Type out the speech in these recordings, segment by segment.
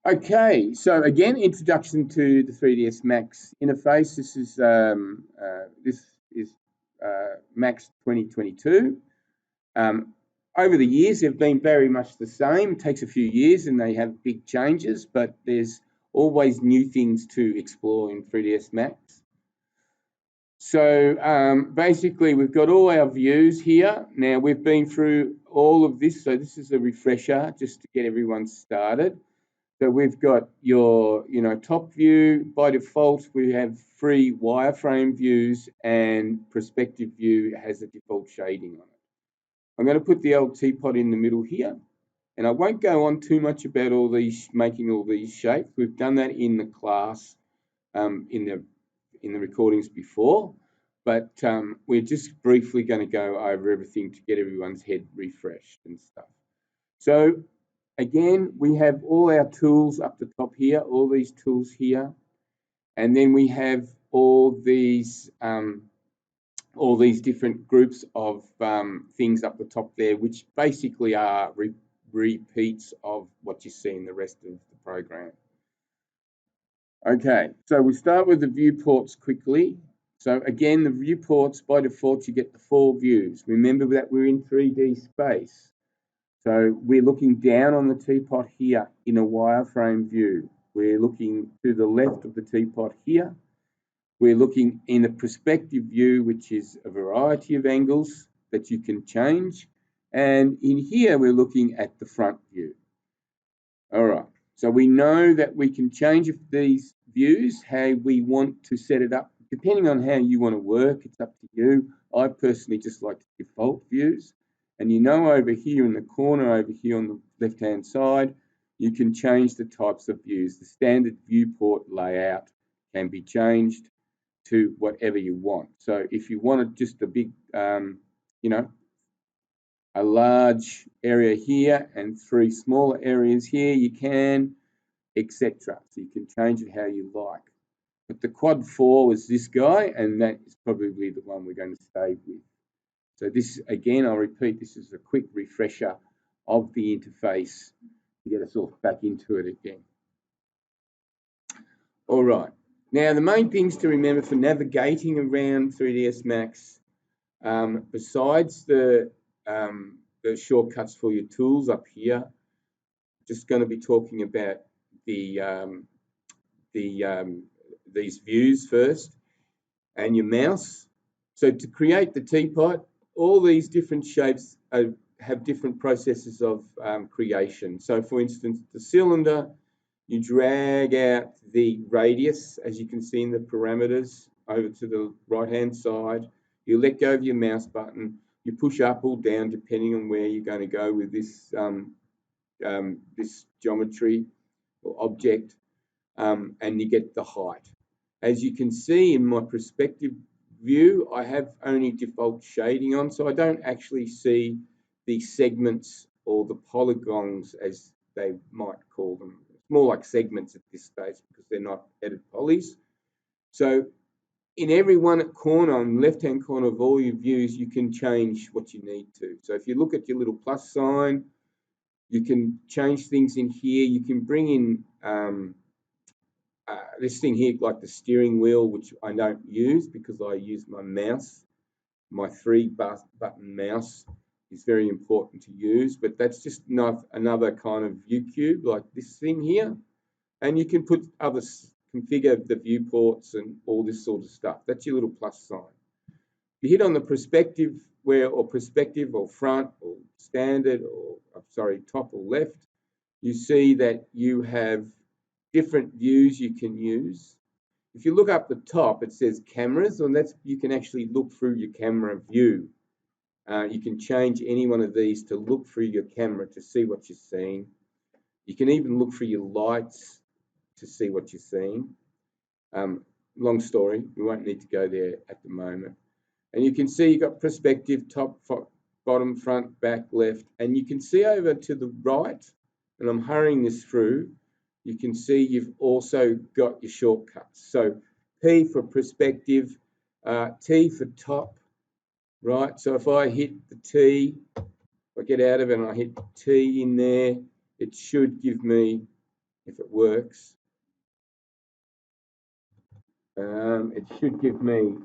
Okay, so again, introduction to the 3ds Max interface. This is Max 2022. Over the years, they've been very much the same. It takes a few years and they have big changes, but there's always new things to explore in 3ds Max. So basically, we've got all our views here. Now, we've been through all of this, so this is a refresher just to get everyone started. So we've got your, top view. By default, we have 3 wireframe views, and perspective view has a default shading on it. I'm going to put the old teapot in the middle here, and I won't go on too much about all these, making all these shapes. We've done that in the class, in the recordings before, but we're just briefly going to go over everything to get everyone's head refreshed and stuff. So again, we have all our tools up the top here, all these tools here, and then we have all these different groups of things up the top there, which basically are repeats of what you see in the rest of the program. Okay, so we start with the viewports quickly. So again, the viewports, by default, you get the 4 views. Remember that we're in 3D space. So we're looking down on the teapot here in a wireframe view. We're looking to the left of the teapot here. We're looking in a perspective view, which is a variety of angles that you can change. And in here, we're looking at the front view. All right, so we know that we can change these views, how we want to set it up. Depending on how you want to work, it's up to you. I personally just like default views. And over here in the corner, over here on the left-hand side, you can change the types of views. The standard viewport layout can be changed to whatever you want. So if you wanted just a big, a large area here and 3 smaller areas here, you can, etc. So you can change it how you like. But the quad 4 was this guy, and that is probably the one we're going to stay with. So this, again, I'll repeat, this is a quick refresher of the interface to get us all back into it again. All right. Now, the main things to remember for navigating around 3ds Max, besides the shortcuts for your tools up here, just going to be talking about these views first, and your mouse. So to create the teapot, all these different shapes have different processes of creation. So for instance, the cylinder, you drag out the radius, as you can see in the parameters, over to the right-hand side. You let go of your mouse button. You push up or down, depending on where you're going to go with this, this geometry or object, and you get the height. As you can see in my perspective view, I have only default shading on, so I don't actually see the segments or the polygons, as they might call them. It's more like segments at this stage because they're not headed polys. So in every one corner, on the left-hand corner of all your views, you can change what you need to. So if you look at your little plus sign, you can change things in here. You can bring in this thing here, like the steering wheel, which I don't use because I use my mouse. My 3-button mouse is very important to use, but that's just not another kind of view cube like this thing here. And you can put configure the viewports and all this sort of stuff. That's your little plus sign. You hit on the perspective perspective or front or standard or, top or left, you see that you have different views you can use. If you look up the top, it says cameras, and you can actually look through your camera view. You can change any one of these to look through your camera to see what you're seeing. You can even look through your lights to see what you're seeing. Long story, we won't need to go there at the moment. And you can see you've got perspective, top, bottom, front, back, left, and you can see over to the right, and I'm hurrying this through, you can see you've also got your shortcuts. So P for perspective, T for top, right? So if I hit the T, if I get out of it and I hit T in there, it should give me if it works. It should give me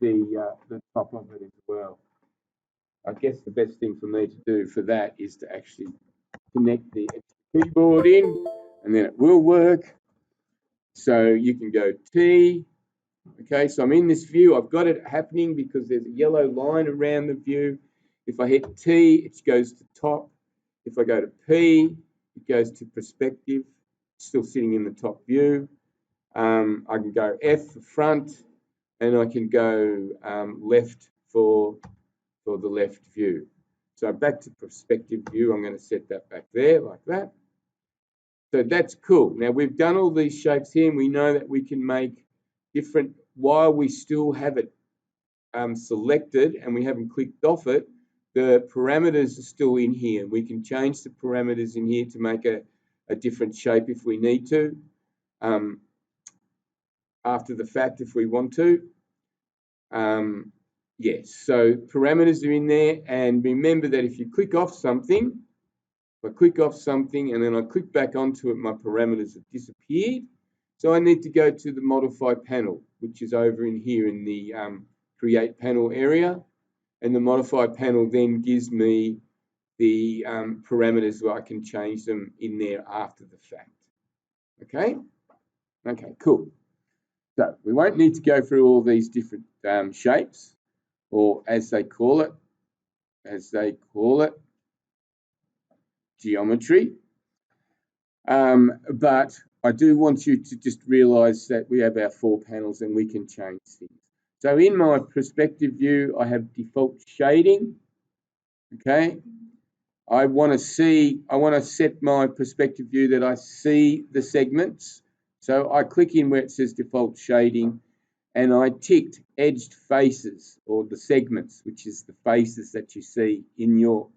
the top of it as well. I guess the best thing for me to do for that is to actually connect the keyboard in, and then it will work. So you can go T. Okay, so I'm in this view. I've got it happening because there's a yellow line around the view. If I hit T, it goes to top. If I go to P, it goes to perspective, still sitting in the top view. I can go F for front, and I can go left for the left view. So back to perspective view, I'm going to set that back there like that. So that's cool. Now we've done all these shapes here, and we know that we can make different, while we still have it selected and we haven't clicked off it, the parameters are still in here. We can change the parameters in here to make a different shape if we need to, after the fact if we want to. Yes, so parameters are in there, and remember that if you click off something, if I click off something and then I click back onto it, my parameters have disappeared. So I need to go to the modify panel, which is over in here in the create panel area. And the modify panel then gives me the parameters where I can change them in there after the fact. Okay? Okay, cool. So we won't need to go through all these different shapes, or as they call it, geometry. But I do want you to just realize that we have our 4 panels and we can change things. So in my perspective view, I have default shading. Okay. I want to set my perspective view that I see the segments. So I click in where it says default shading, and I ticked edged faces, or the segments, which is the faces that you see in your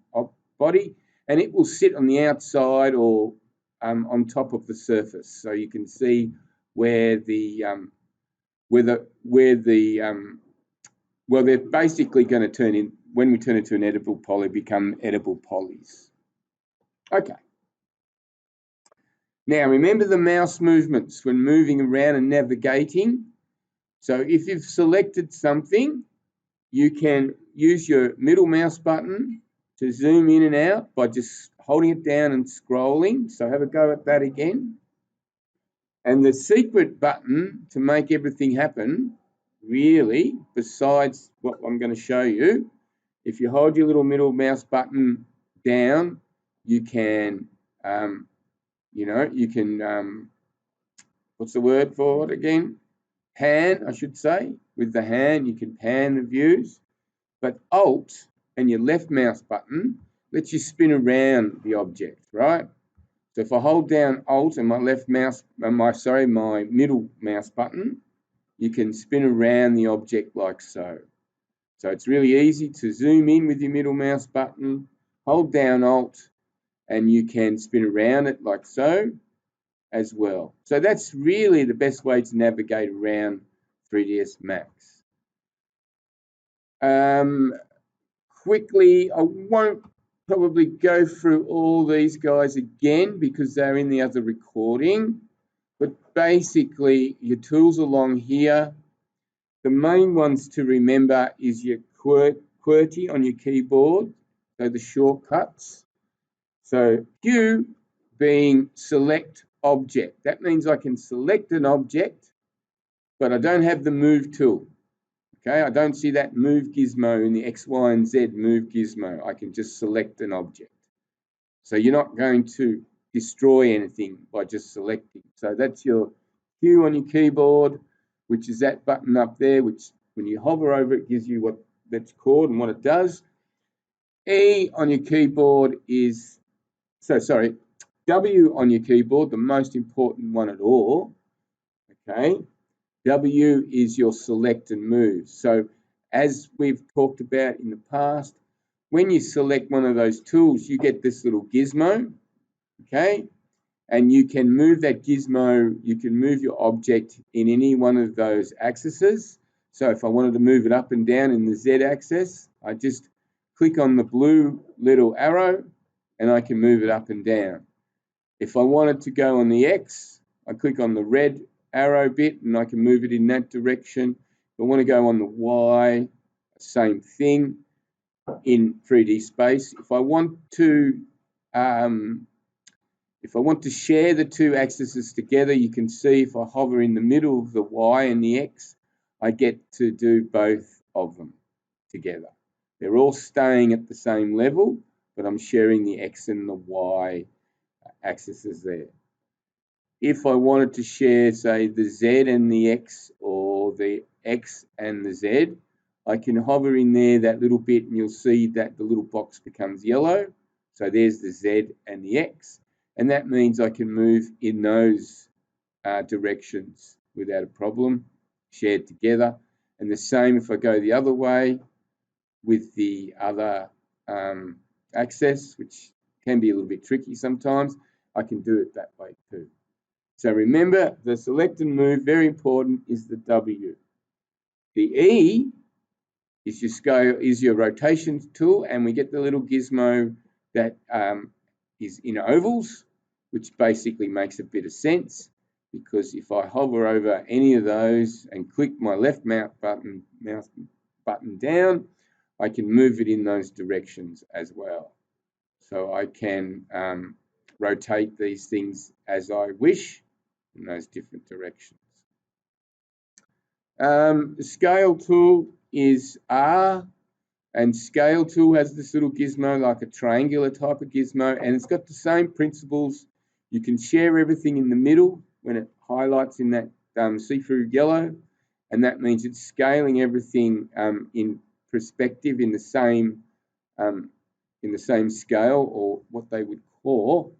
body, and it will sit on the outside or on top of the surface, so you can see where well, they're basically going to turn in, when we turn into an edible poly, become edible polys. Okay. Now remember the mouse movements when moving around and navigating. So if you've selected something, you can use your middle mouse button to zoom in and out by just holding it down and scrolling. So have a go at that again. And the secret button to make everything happen, really, besides what I'm going to show you, if you hold your little middle mouse button down, you can, what's the word for it again? Pan, I should say. With the hand, you can pan the views. But Alt and your left mouse button lets you spin around the object, right? So if I hold down Alt and my my middle mouse button, you can spin around the object like so. So it's really easy to zoom in with your middle mouse button, hold down Alt, and you can spin around it like so as well. So that's really the best way to navigate around 3ds Max. Quickly, I won't probably go through all these guys again because they're in the other recording, but basically your tools along here, the main ones to remember is your QWERTY on your keyboard, so the shortcuts. So Q being select object. That means I can select an object, but I don't have the move tool. Okay, I don't see that move gizmo in the X, Y, and Z move gizmo. I can just select an object. So you're not going to destroy anything by just selecting. So that's your Q on your keyboard, which is that button up there, which when you hover over it gives you what that's called and what it does. E on your keyboard is, W on your keyboard, the most important one at all. Okay. W is your select and move. So as we've talked about in the past, when you select one of those tools, you get this little gizmo, okay? And you can move that gizmo, you can move your object in any one of those axes. So if I wanted to move it up and down in the Z axis, I just click on the blue little arrow and I can move it up and down. If I wanted to go on the X, I click on the red arrow bit and I can move it in that direction. If I want to go on the Y, same thing in 3D space. If I want to share the two axes together, you can see if I hover in the middle of the Y and the X, I get to do both of them together. They're all staying at the same level, but I'm sharing the X and the Y axes there. If I wanted to share, say, the Z and the X, or the X and the Z, I can hover in there that little bit and you'll see that the little box becomes yellow. So there's the Z and the X. And that means I can move in those directions without a problem, shared together. And the same if I go the other way with the other axis, which can be a little bit tricky sometimes, I can do it that way too. So remember, the select and move, very important, is the W. The E is your scale, is your rotation tool, and we get the little gizmo that is in ovals, which basically makes a bit of sense, because if I hover over any of those and click my left mouse button down, I can move it in those directions as well. So I can rotate these things as I wish in those different directions. The scale tool is R, and scale tool has this little gizmo like a triangular type of gizmo, and it's got the same principles. You can share everything in the middle when it highlights in that see-through yellow, and that means it's scaling everything in perspective in the same scale, or what they would call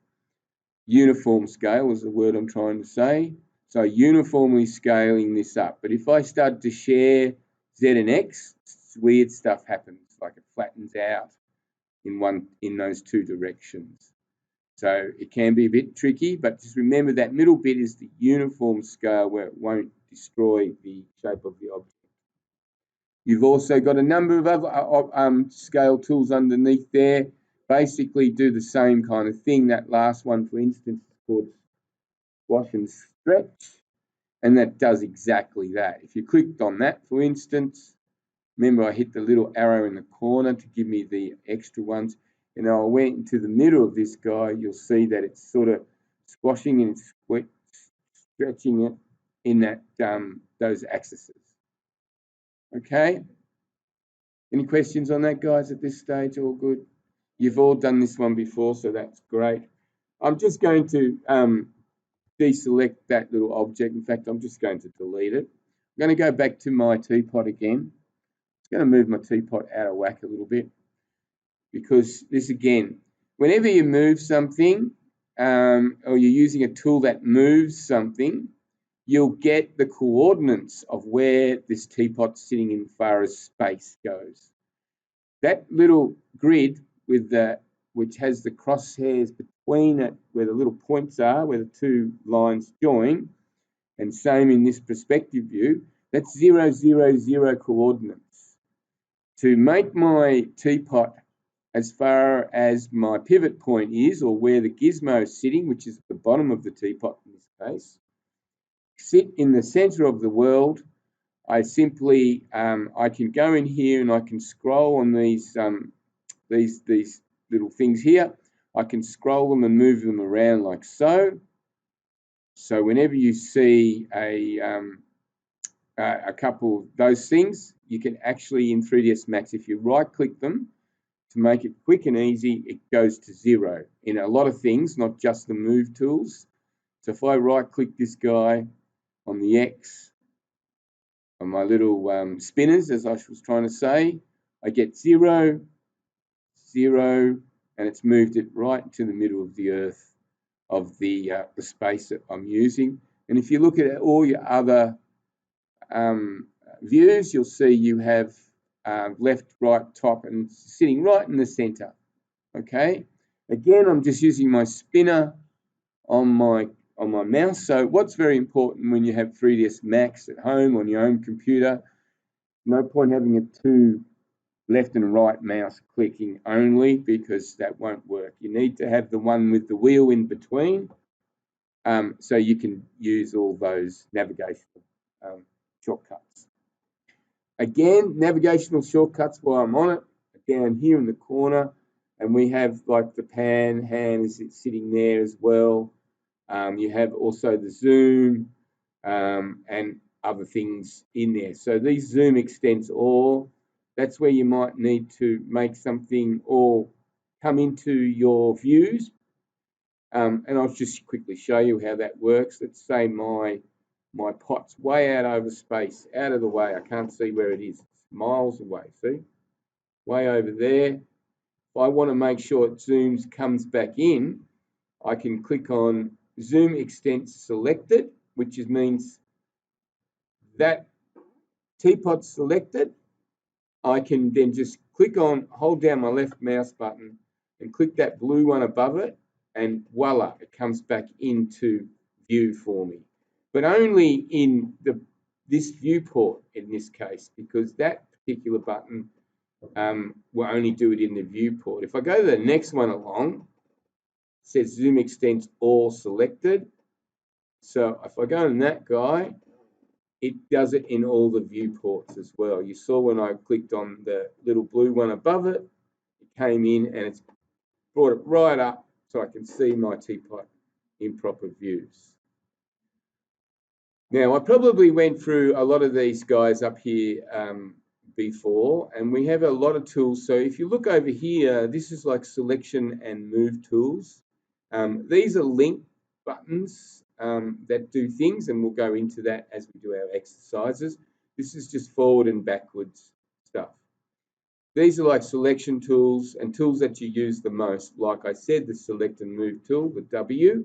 uniform scale is the word I'm trying to say. So uniformly scaling this up. But if I start to share Z and X, weird stuff happens, like it flattens out in those two directions. So it can be a bit tricky, but just remember that middle bit is the uniform scale where it won't destroy the shape of the object. You've also got a number of other scale tools underneath there. Basically do the same kind of thing. That last one, for instance, is called Squash and Stretch, and that does exactly that. If you clicked on that, for instance, remember I hit the little arrow in the corner to give me the extra ones, and I went into the middle of this guy, you'll see that it's sort of squashing and stretching it in that those axes. Okay? Any questions on that, guys, at this stage? All good? You've all done this one before, so that's great. I'm just going to deselect that little object. In fact, I'm just going to delete it. I'm going to go back to my teapot again. I'm going to move my teapot out of whack a little bit, because this, again, whenever you move something or you're using a tool that moves something, you'll get the coordinates of where this teapot's sitting in far as space goes. That little grid with which has the crosshairs between it, where the little points are, where the two lines join, and same in this perspective view, that's 0, 0, 0 coordinates. To make my teapot as far as my pivot point is, or where the gizmo is sitting, which is at the bottom of the teapot in this case, sit in the center of the world, I simply, I can go in here and I can scroll on these little things here. I can scroll them and move them around like so. So whenever you see a couple of those things, you can actually, in 3ds Max, if you right-click them to make it quick and easy, it goes to 0 in a lot of things, not just the move tools. So if I right-click this guy on the X, on my little spinners, as I was trying to say, I get 0, 0, and it's moved it right to the middle of the Earth, of the space that I'm using. And if you look at all your other views, you'll see you have left, right, top, and sitting right in the center. Okay. Again, I'm just using my spinner on my mouse. So what's very important when you have 3ds Max at home on your own computer, no point having it too left and right mouse clicking only, because that won't work. You need to have the one with the wheel in between, so you can use all those navigational shortcuts. Again, navigational shortcuts while I'm on it, down here in the corner, and we have like the pan hand is sitting there as well. You have also the zoom and other things in there. So these zoom extents all, that's where you might need to make something or come into your views. And I'll just quickly show you how that works. Let's say my pot's way out over space, out of the way. I can't see where it is. It's miles away, see? Way over there. If I want to make sure it zooms, comes back in, I can click on Zoom Extent Selected, which means that teapot's selected. I can then just click on, hold down my left mouse button and click that blue one above it, and voila, it comes back into view for me. But only in this viewport in this case, because that particular button will only do it in the viewport. If I go to the next one along, it says Zoom Extents All Selected. So if I go in that guy, it does it in all the viewports as well. You saw when I clicked on the little blue one above it, it came in and it's brought it right up so I can see my teapot in proper views. Now, I probably went through a lot of these guys up here before, and we have a lot of tools. So if you look over here, this is like selection and move tools. These are link buttons that do things, and we'll go into that as we do our exercises. This is just forward and backwards stuff. These are like selection tools and tools that you use the most. Like I said, the select and move tool, the W.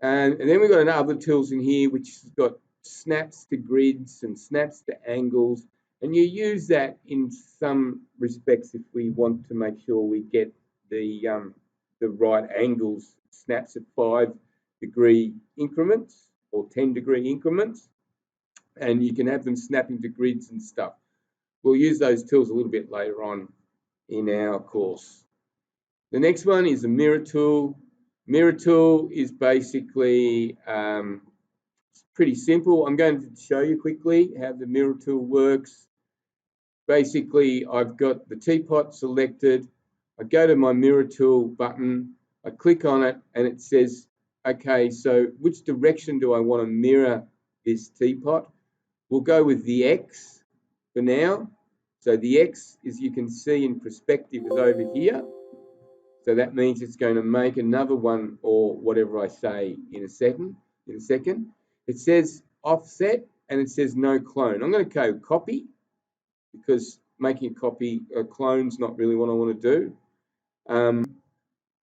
And then we've got other tools in here, which has got snaps to grids and snaps to angles. And you use that in some respects if we want to make sure we get the right angles, snaps at 5-degree increments or 10-degree increments. And you can have them snap into grids and stuff. We'll use those tools a little bit later on in our course. The next one is the mirror tool. Mirror tool is basically pretty simple. I'm going to show you quickly how the mirror tool works. Basically, I've got the teapot selected. I go to my mirror tool button. I click on it and it says, okay, so which direction do I want to mirror this teapot? We'll go with the X for now. So the X, as you can see in perspective, is over here. So that means it's going to make another one or whatever I say in a second. It says offset and it says no clone. I'm going to go copy because making a clone's not really what I want to do.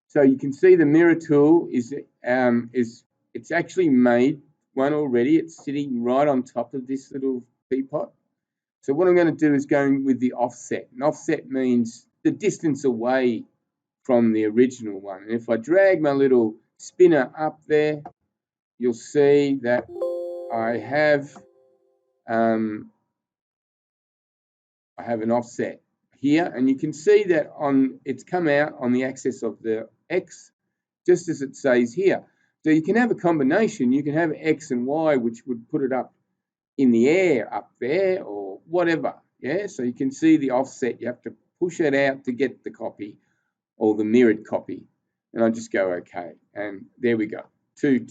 So you can see the mirror tool it's actually made one already. It's sitting right on top of this little teapot. So what I'm going to do is going with the offset. And offset means the distance away from the original one. And if I drag my little spinner up there, you'll see that I have an offset here, and you can see that it's come out on the axis of the X, just as it says here. So you can have a combination. You can have X and Y, which would put it up in the air up there or whatever. Yeah, so you can see the offset. You have to push it out to get the copy or the mirrored copy. And I just go okay. And there we go. Two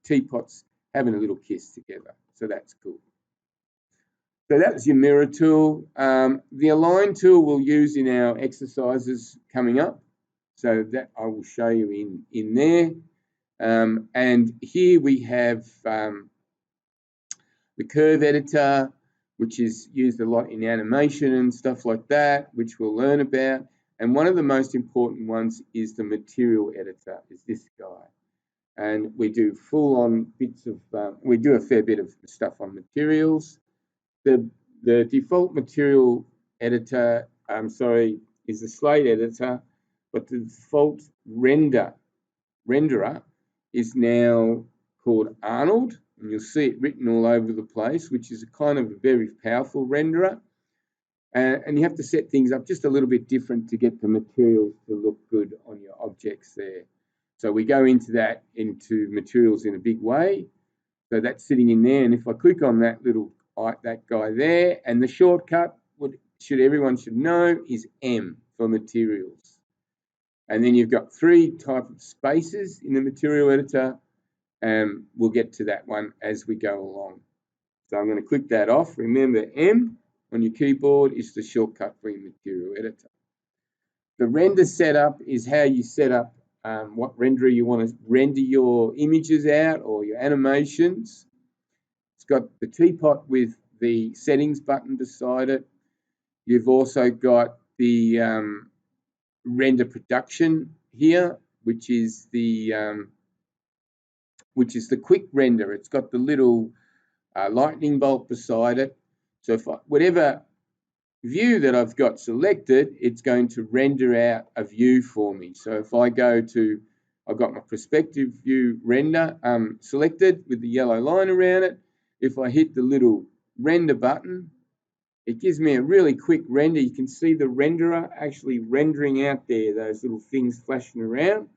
teapots having a little kiss together. So that's cool. So that was your mirror tool. The align tool we'll use in our exercises coming up. So that I will show you in there. And here we have the curve editor, which is used a lot in animation and stuff like that, which we'll learn about. And one of the most important ones is the material editor, is this guy. And we do full-on bits of, we do a fair bit of stuff on materials. The default material editor, is the slate editor, but the default renderer is now called Arnold, and you'll see it written all over the place, which is a kind of a very powerful renderer. And you have to set things up just a little bit different to get the materials to look good on your objects there. So we go into materials in a big way. So that's sitting in there. And if I click on that that guy there, and the shortcut everyone should know is M for materials. And then you've got 3 types of spaces in the material editor, and we'll get to that one as we go along. So I'm going to click that off. Remember, M on your keyboard is the shortcut for your material editor. The render setup is how you set up what renderer you want to render your images out or your animations. It's got the teapot with the settings button beside it. You've also got the render production here, which is the quick render. It's got the little lightning bolt beside it. So if whatever view that I've got selected, it's going to render out a view for me. So if I go to, I've got my perspective view render selected with the yellow line around it. If I hit the little render button, it gives me a really quick render. You can see the renderer actually rendering out there, those little things flashing around.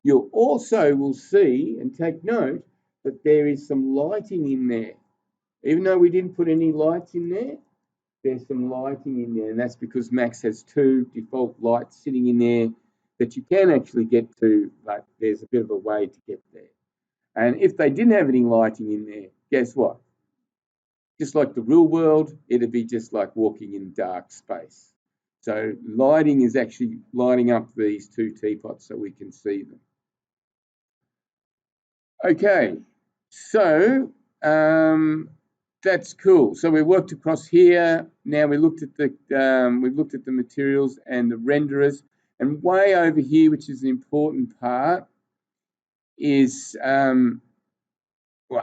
You also will see and take note that there is some lighting in there. Even though we didn't put any lights in there, there's some lighting in there, and that's because Max has 2 default lights sitting in there that you can actually get to, but there's a bit of a way to get there. And if they didn't have any lighting in there, guess what? Just like the real world, it'd be just like walking in dark space. So lighting is actually lighting up these 2 teapots so we can see them. Okay, so that's cool. So we worked across here. Now we looked at the materials and the renderers, and way over here, which is an important part, is well,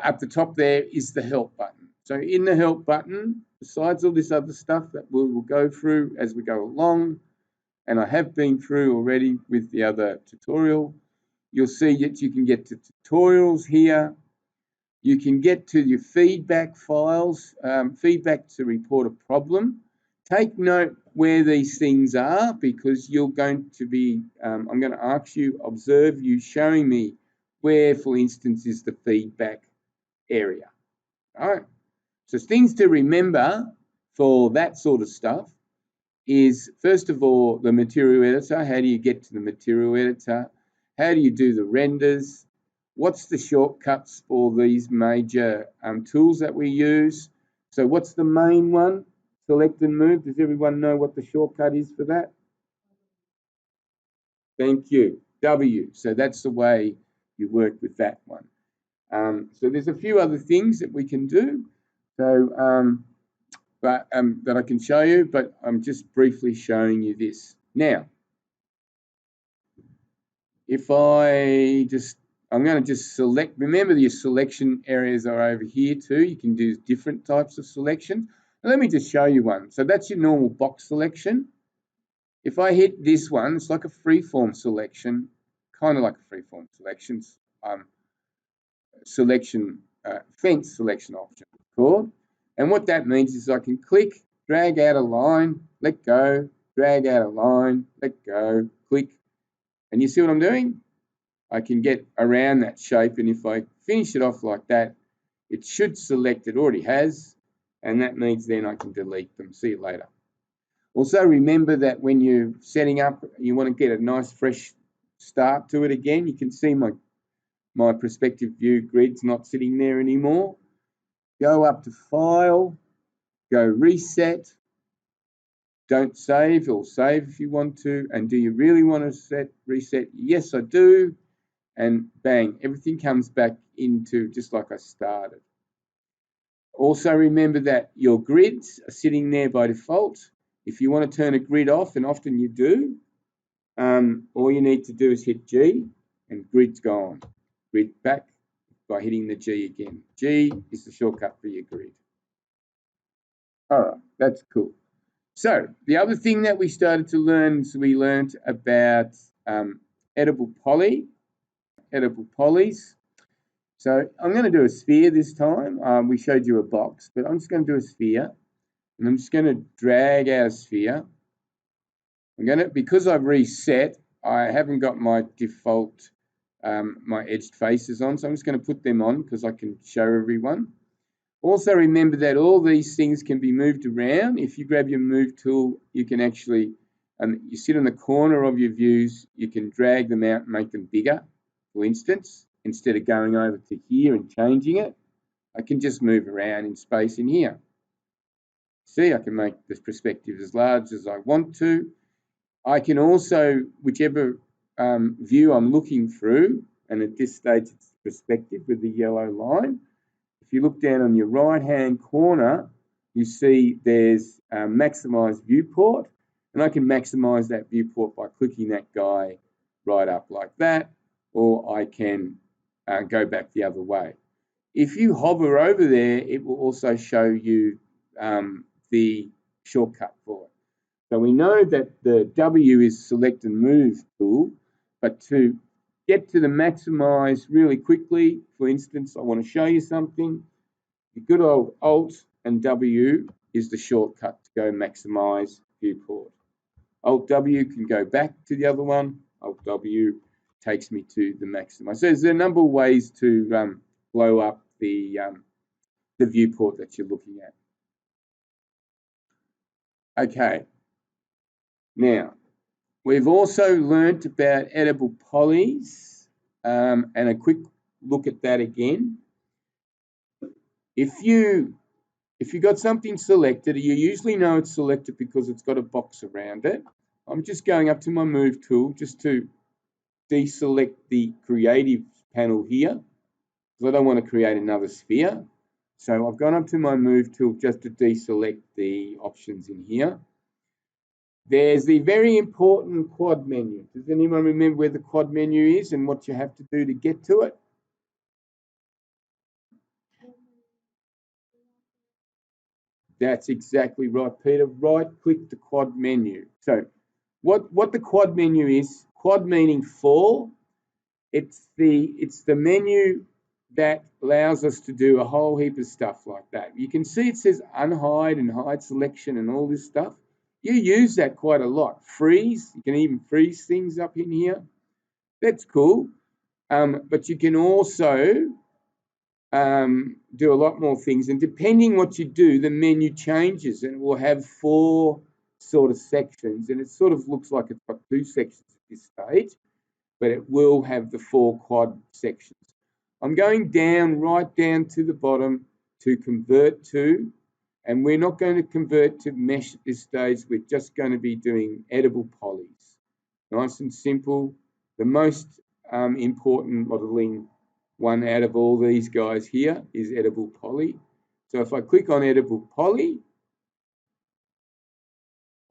at the top there is the help button. So in the help button, besides all this other stuff that we will go through as we go along, and I have been through already with the other tutorial, you'll see that you can get to tutorials here. You can get to your feedback files, feedback to report a problem. Take note where these things are, because you're going to be, I'm going to ask you, observe you showing me where, for instance, is the feedback area. All right. So things to remember for that sort of stuff is, first of all, the material editor. How do you get to the material editor? How do you do the renders? What's the shortcuts for these major tools that we use? So what's the main one? Select and move. Does everyone know what the shortcut is for that? Thank you. W. So that's the way you work with that one. So there's a few other things that we can do. So, that I can show you, but I'm just briefly showing you this. Now, if I'm going to just select, remember your selection areas are over here too. You can do different types of selection. Let me just show you one. So that's your normal box selection. If I hit this one, it's like a freeform selection, kind of like a freeform selections, fence selection option called. And what that means is I can click, drag out a line, let go, drag out a line, let go, click. And you see what I'm doing? I can get around that shape, and if I finish it off like that, it should select, it already has, and that means then I can delete them. See you later. Also remember that when you're setting up, you want to get a nice fresh start to it again. You can see my perspective view grid's not sitting there anymore. Go up to File, go Reset, don't save, or save if you want to, and do you really want to reset? Yes, I do, and bang, everything comes back into just like I started. Also remember that your grids are sitting there by default. If you want to turn a grid off, and often you do, all you need to do is hit G, and grid's gone. Grid back by hitting the G again. G is the shortcut for your grid. All right, that's cool. So the other thing that we started to learn is we learned about editable polys. So I'm going to do a sphere this time. We showed you a box, but I'm just going to do a sphere. And I'm just going to drag our sphere. Because I've reset, I haven't got my default, my edged faces on, so I'm just going to put them on because I can show everyone. Also remember that all these things can be moved around. If you grab your move tool, you can actually, you sit on the corner of your views, you can drag them out and make them bigger. For instance, instead of going over to here and changing it, I can just move around in space in here. See, I can make this perspective as large as I want to. I can also, whichever view I'm looking through, and at this stage it's perspective with the yellow line. If you look down on your right-hand corner, you see there's a maximize viewport, and I can maximize that viewport by clicking that guy right up like that, or I can go back the other way. If you hover over there, it will also show you the shortcut for it. So we know that the W is select and move tool, but to get to the maximize really quickly, for instance, I want to show you something. The good old Alt and W is the shortcut to go maximize viewport. Alt W can go back to the other one. Alt W takes me to the maximize. So there's a number of ways to blow up the viewport that you're looking at. Okay. Now, we've also learnt about edible polys, and a quick look at that again. If you got something selected, you usually know it's selected because it's got a box around it. I'm just going up to my move tool just to deselect the creative panel here because I don't want to create another sphere. So I've gone up to my move tool just to deselect the options in here. There's the very important quad menu. Does anyone remember where the quad menu is and what you have to do to get to it? That's exactly right, Peter. Right-click the quad menu. So what the quad menu is, quad meaning four, it's the menu that allows us to do a whole heap of stuff like that. You can see it says unhide and hide selection and all this stuff. You use that quite a lot. Freeze, you can even freeze things up in here. That's cool. But you can also do a lot more things. And depending what you do, the menu changes and it will have four sort of sections. And it sort of looks like it's got two sections at this stage, but it will have the four quad sections. I'm going down, right down to the bottom to convert to, and we're not going to convert to mesh at this stage. We're just going to be doing edible polys. Nice and simple. The most important modeling one out of all these guys here is edible poly. So if I click on edible poly,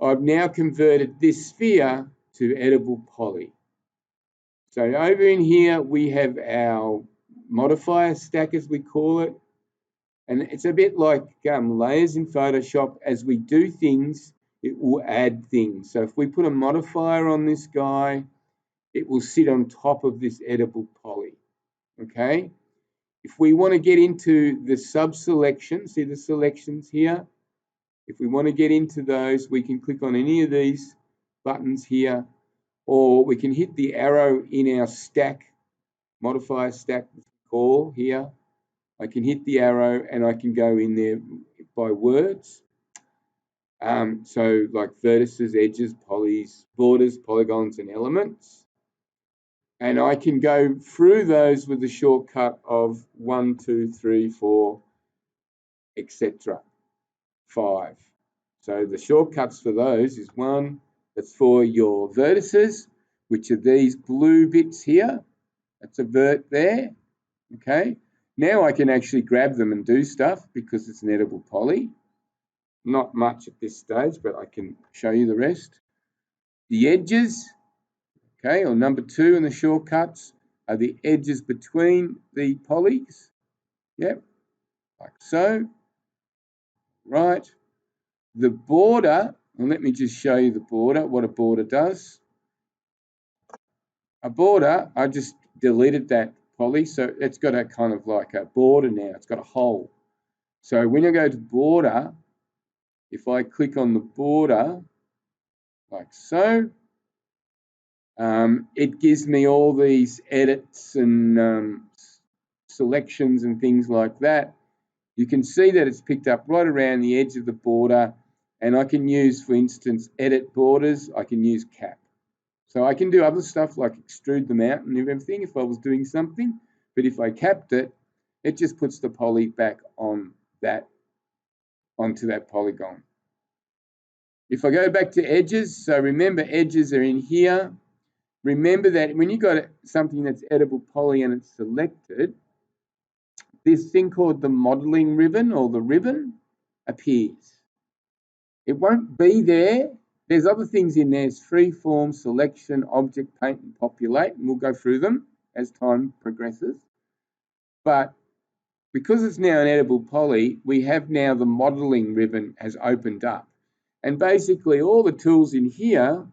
I've now converted this sphere to edible poly. So over in here, we have our modifier stack, as we call it. And it's a bit like layers in Photoshop. As we do things, it will add things. So if we put a modifier on this guy, it will sit on top of this edible poly, okay? If we want to get into the sub-selections, see the selections here? If we want to get into those, we can click on any of these buttons here, or we can hit the arrow in our stack, modifier stack call here. I can hit the arrow and I can go in there by words. So like vertices, edges, polys, borders, polygons, and elements. And I can go through those with the shortcut of 1, 2, 3, 4, etc. 5. So the shortcuts for those is 1, that's for your vertices, which are these blue bits here. That's a vert there, okay? Now I can actually grab them and do stuff because it's an edible poly. Not much at this stage, but I can show you the rest. The edges, okay, or number 2 in the shortcuts are the edges between the polys. Yep, like so. Right. The border, and let me just show you the border, what a border does. A border, I just deleted that poly, so it's got a kind of like a border now. It's got a hole. So when I go to border, if I click on the border like so, it gives me all these edits and selections and things like that. You can see that it's picked up right around the edge of the border, and I can use, for instance, edit borders. I can use cap. So I can do other stuff like extrude them out and everything if I was doing something, but if I capped it, it just puts the poly back on that, onto that polygon. If I go back to edges, so remember edges are in here. Remember that when you got something that's editable poly and it's selected, this thing called the modeling ribbon or the ribbon appears. It won't be there. There's other things in there. It's freeform, selection, object, paint, and populate, and we'll go through them as time progresses. But because it's now an editable poly, we have now the modeling ribbon has opened up. And basically all the tools in here,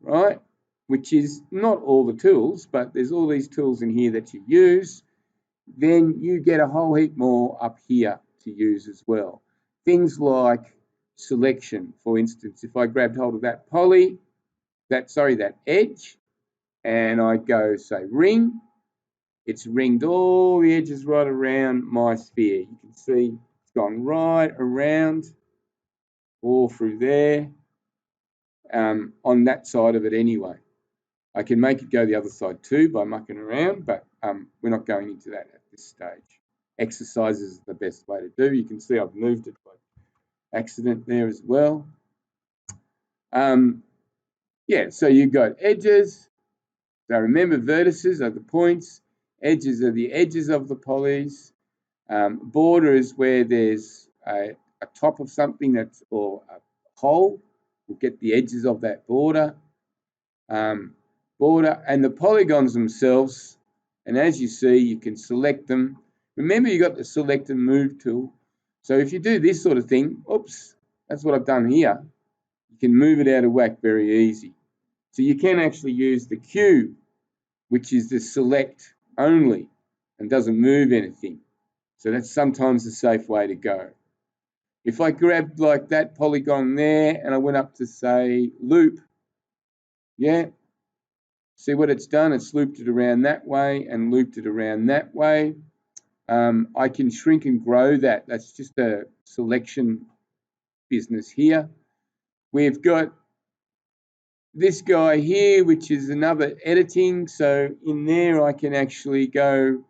right, which is not all the tools, but there's all these tools in here that you use, then you get a whole heap more up here to use as well. Things like selection, for instance, if I grabbed hold of that poly, that edge, and I go say ring, it's ringed all the edges right around my sphere. You can see it's gone right around, all through there, on that side of it anyway. I can make it go the other side too by mucking around, but we're not going into that at this stage. Exercises is the best way to do. You can see I've moved it by accident there as well. Yeah, so you've got edges. So remember, vertices are the points. Edges are the edges of the polys. Border is where there's a top of something that's, or a hole. We'll get the edges of that border. Border and the polygons themselves, and as you see, you can select them. Remember, you got the select and move tool. So if you do this sort of thing, oops, that's what I've done here. You can move it out of whack very easy. So you can actually use the Q, which is the select only and doesn't move anything. So that's sometimes a safe way to go. If I grabbed like that polygon there and I went up to say loop, yeah, see what it's done? It's looped it around that way and looped it around that way. I can shrink and grow that. That's just a selection business here. We've got this guy here, which is another editing. So in there, I can actually go,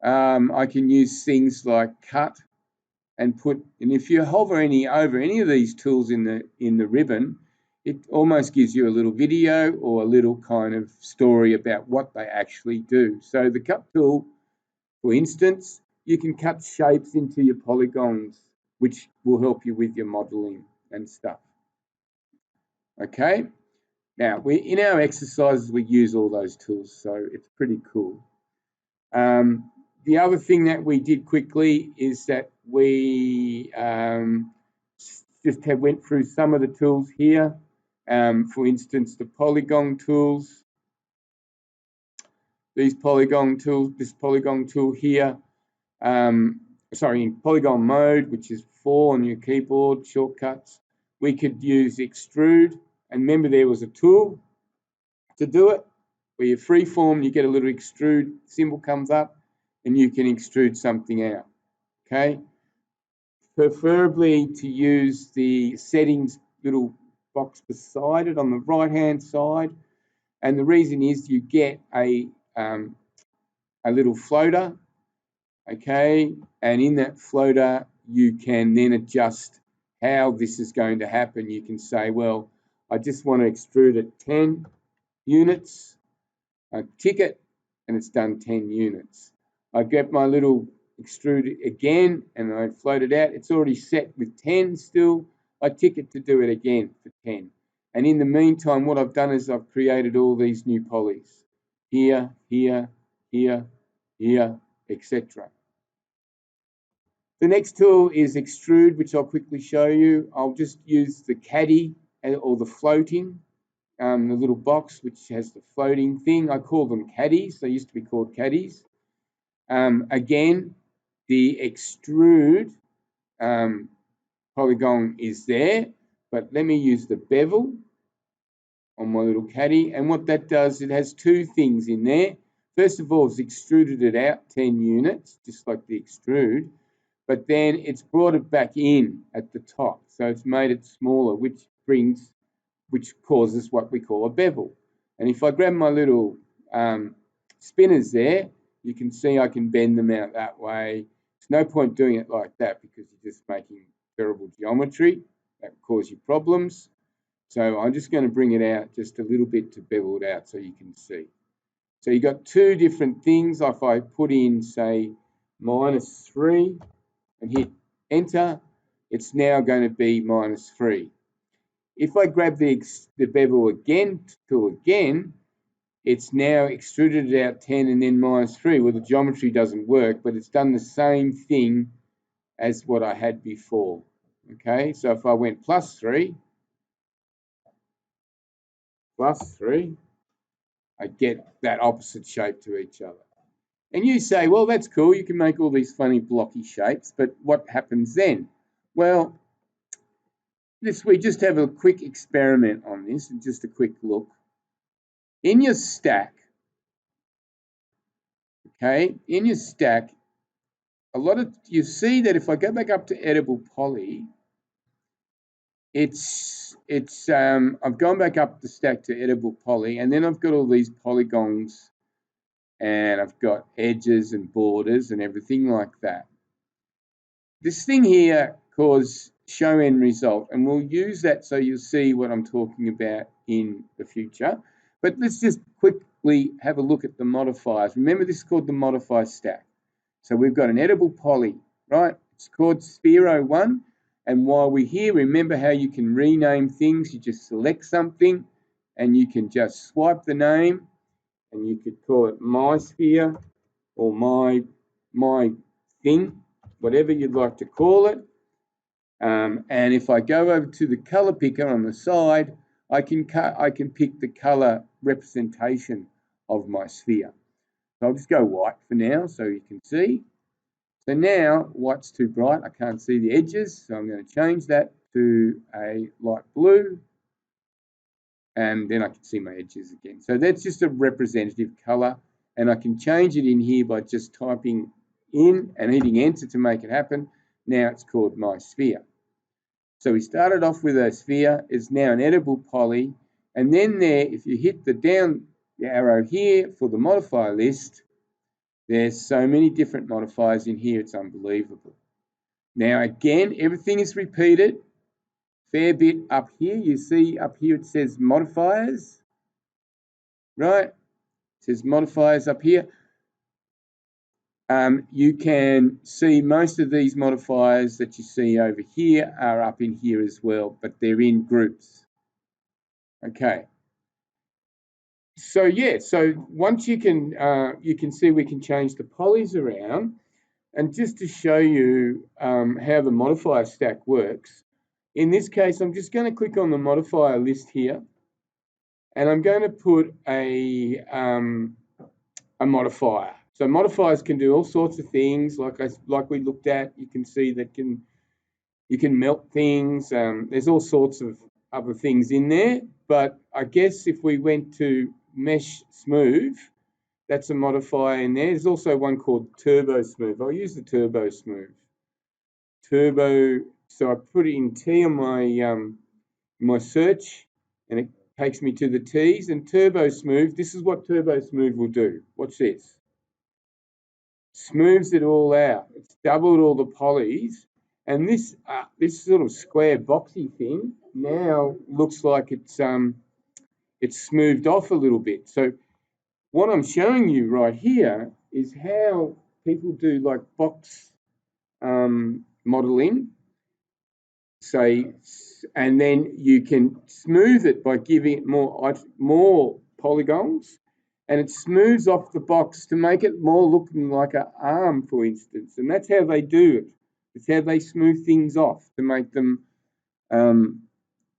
I can use things like cut and put, and if you hover over any of these tools in the ribbon, it almost gives you a little video or a little kind of story about what they actually do. So the cut tool, for instance, you can cut shapes into your polygons, which will help you with your modeling and stuff. Okay, now in our exercises we use all those tools, so it's pretty cool. The other thing that we did quickly is that we just went through some of the tools here. For instance, the polygon tools. These polygon tools, this polygon tool here, sorry, in polygon mode, which is 4 on your keyboard, shortcuts, we could use extrude. And remember, there was a tool to do it, where you freeform, you get a little extrude symbol comes up, and you can extrude something out, okay? Preferably to use the settings little box beside it on the right-hand side. And the reason is you get a little floater, okay? And in that floater, you can then adjust how this is going to happen. You can say, well, I just want to extrude at 10 units. I tick it, and it's done 10 units. I get my little extrude again, and I float it out. It's already set with 10 still. I tick it to do it again for 10. And in the meantime, what I've done is I've created all these new polys. Here, here, here, here, etc. The next tool is Extrude, which I'll quickly show you. I'll just use the caddy or the floating, the little box which has the floating thing. I call them caddies. They used to be called caddies. Again, the extrude polygon is there, but let me use the bevel on my little caddy, and what that does, it has two things in there. First of all, it's extruded it out 10 units, just like the extrude, but then it's brought it back in at the top, so it's made it smaller, which causes what we call a bevel. And if I grab my little spinners there, you can see I can bend them out that way. There's no point doing it like that because you're just making terrible geometry. That will cause you problems. So I'm just going to bring it out just a little bit to bevel it out so you can see. So you've got two different things. If I put in, say, -3 and hit enter, it's now going to be -3. If I grab the bevel tool again, it's now extruded it out 10 and then -3. Well, the geometry doesn't work, but it's done the same thing as what I had before. Okay, so if I went +3, I get that opposite shape to each other. And you say, well, that's cool. You can make all these funny blocky shapes, but what happens then? Well, we just have a quick experiment on this and just a quick look. In your stack, okay, you see that if I go back up to editable poly, I've gone back up the stack to editable poly, and then I've got all these polygons, and I've got edges and borders and everything like that. This thing here calls show end result, and we'll use that so you'll see what I'm talking about in the future. But let's just quickly have a look at the modifiers. Remember, this is called the modifier stack. So we've got an editable poly, right? It's called Sphere01. And while we're here, remember how you can rename things. You just select something and you can just swipe the name, and you could call it my sphere or my thing, whatever you'd like to call it. And if I go over to the color picker on the side, I can pick the color representation of my sphere. So I'll just go white for now so you can see. So now white's too bright, I can't see the edges, so I'm going to change that to a light blue, and then I can see my edges again. So that's just a representative color, and I can change it in here by just typing in and hitting enter to make it happen. Now it's called my sphere. So we started off with a sphere, it's now an editable poly, and then there, if you hit the down arrow here for the modifier list, there's so many different modifiers in here, it's unbelievable. Now again, everything is repeated. Fair bit up here, you see up here it says modifiers, right? It says modifiers up here. You can see most of these modifiers that you see over here are up in here as well, but they're in groups. Okay. So yeah, so once you can see we can change the polys around, and just to show you how the modifier stack works, in this case I'm just going to click on the modifier list here, and I'm going to put a modifier. So modifiers can do all sorts of things, like we looked at. You can see that you can melt things. There's all sorts of other things in there. But I guess if we went to mesh smooth, that's a modifier in there. There's also one called turbo smooth. I'll use the turbo smooth. So I put it in T on my search, and it takes me to the T's. And turbo smooth, this is what turbo smooth will do. Watch this. Smooths it all out. It's doubled all the polys, and this sort of square boxy thing now looks like it's smoothed off a little bit. So what I'm showing you right here is how people do like box modeling, say, and then you can smooth it by giving it more polygons, and it smooths off the box to make it more looking like an arm, for instance. And that's how they do it. It's how they smooth things off to make them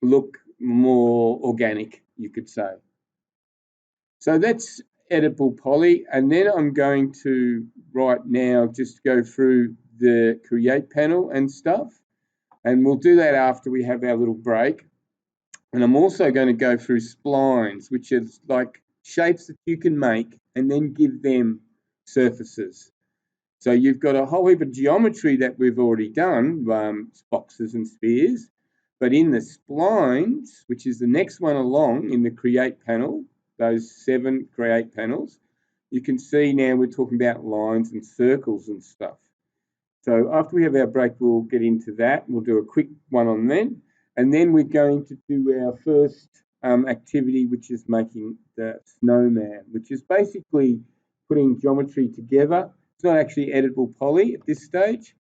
look more organic, you could say. So that's editable poly. And then I'm going to right now just go through the create panel and stuff. And we'll do that after we have our little break. And I'm also going to go through splines, which is like shapes that you can make and then give them surfaces. So you've got a whole heap of geometry that we've already done, boxes and spheres, but in the splines, which is the next one along in the create panel, those 7 create panels, you can see now we're talking about lines and circles and stuff. So after we have our break, we'll get into that. We'll do a quick one on then. And then we're going to do our first activity, which is making the snowman, which is basically putting geometry together. It's not actually editable poly at this stage,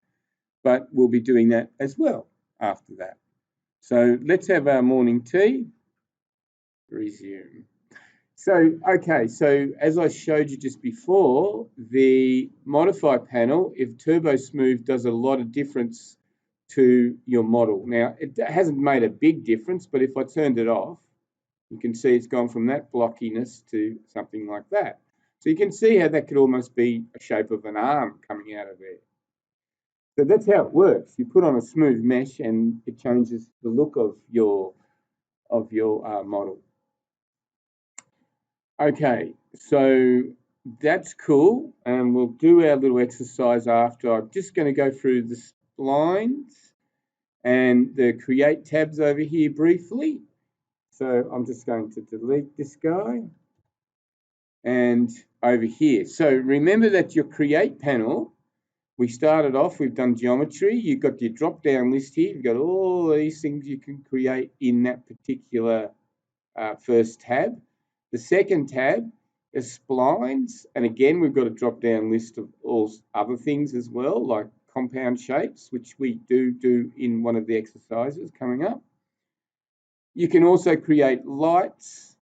but we'll be doing that as well after that. So let's have our morning tea. Resume. So, okay, so as I showed you just before, the modify panel, if Turbo Smooth does a lot of difference to your model. Now, it hasn't made a big difference, but if I turned it off, you can see it's gone from that blockiness to something like that. So you can see how that could almost be a shape of an arm coming out of there. So that's how it works. You put on a smooth mesh and it changes the look of your model. Okay, so that's cool, and we'll do our little exercise after. I'm just going to go through the splines and the create tabs over here briefly. So I'm just going to delete this guy and over here. So remember that your create panel, we started off, we've done geometry. You've got your drop down list here. You've got all these things you can create in that particular first tab. The second tab is splines, and again we've got a drop down list of all other things as well, like compound shapes, which we do in one of the exercises coming up. You can also create lights,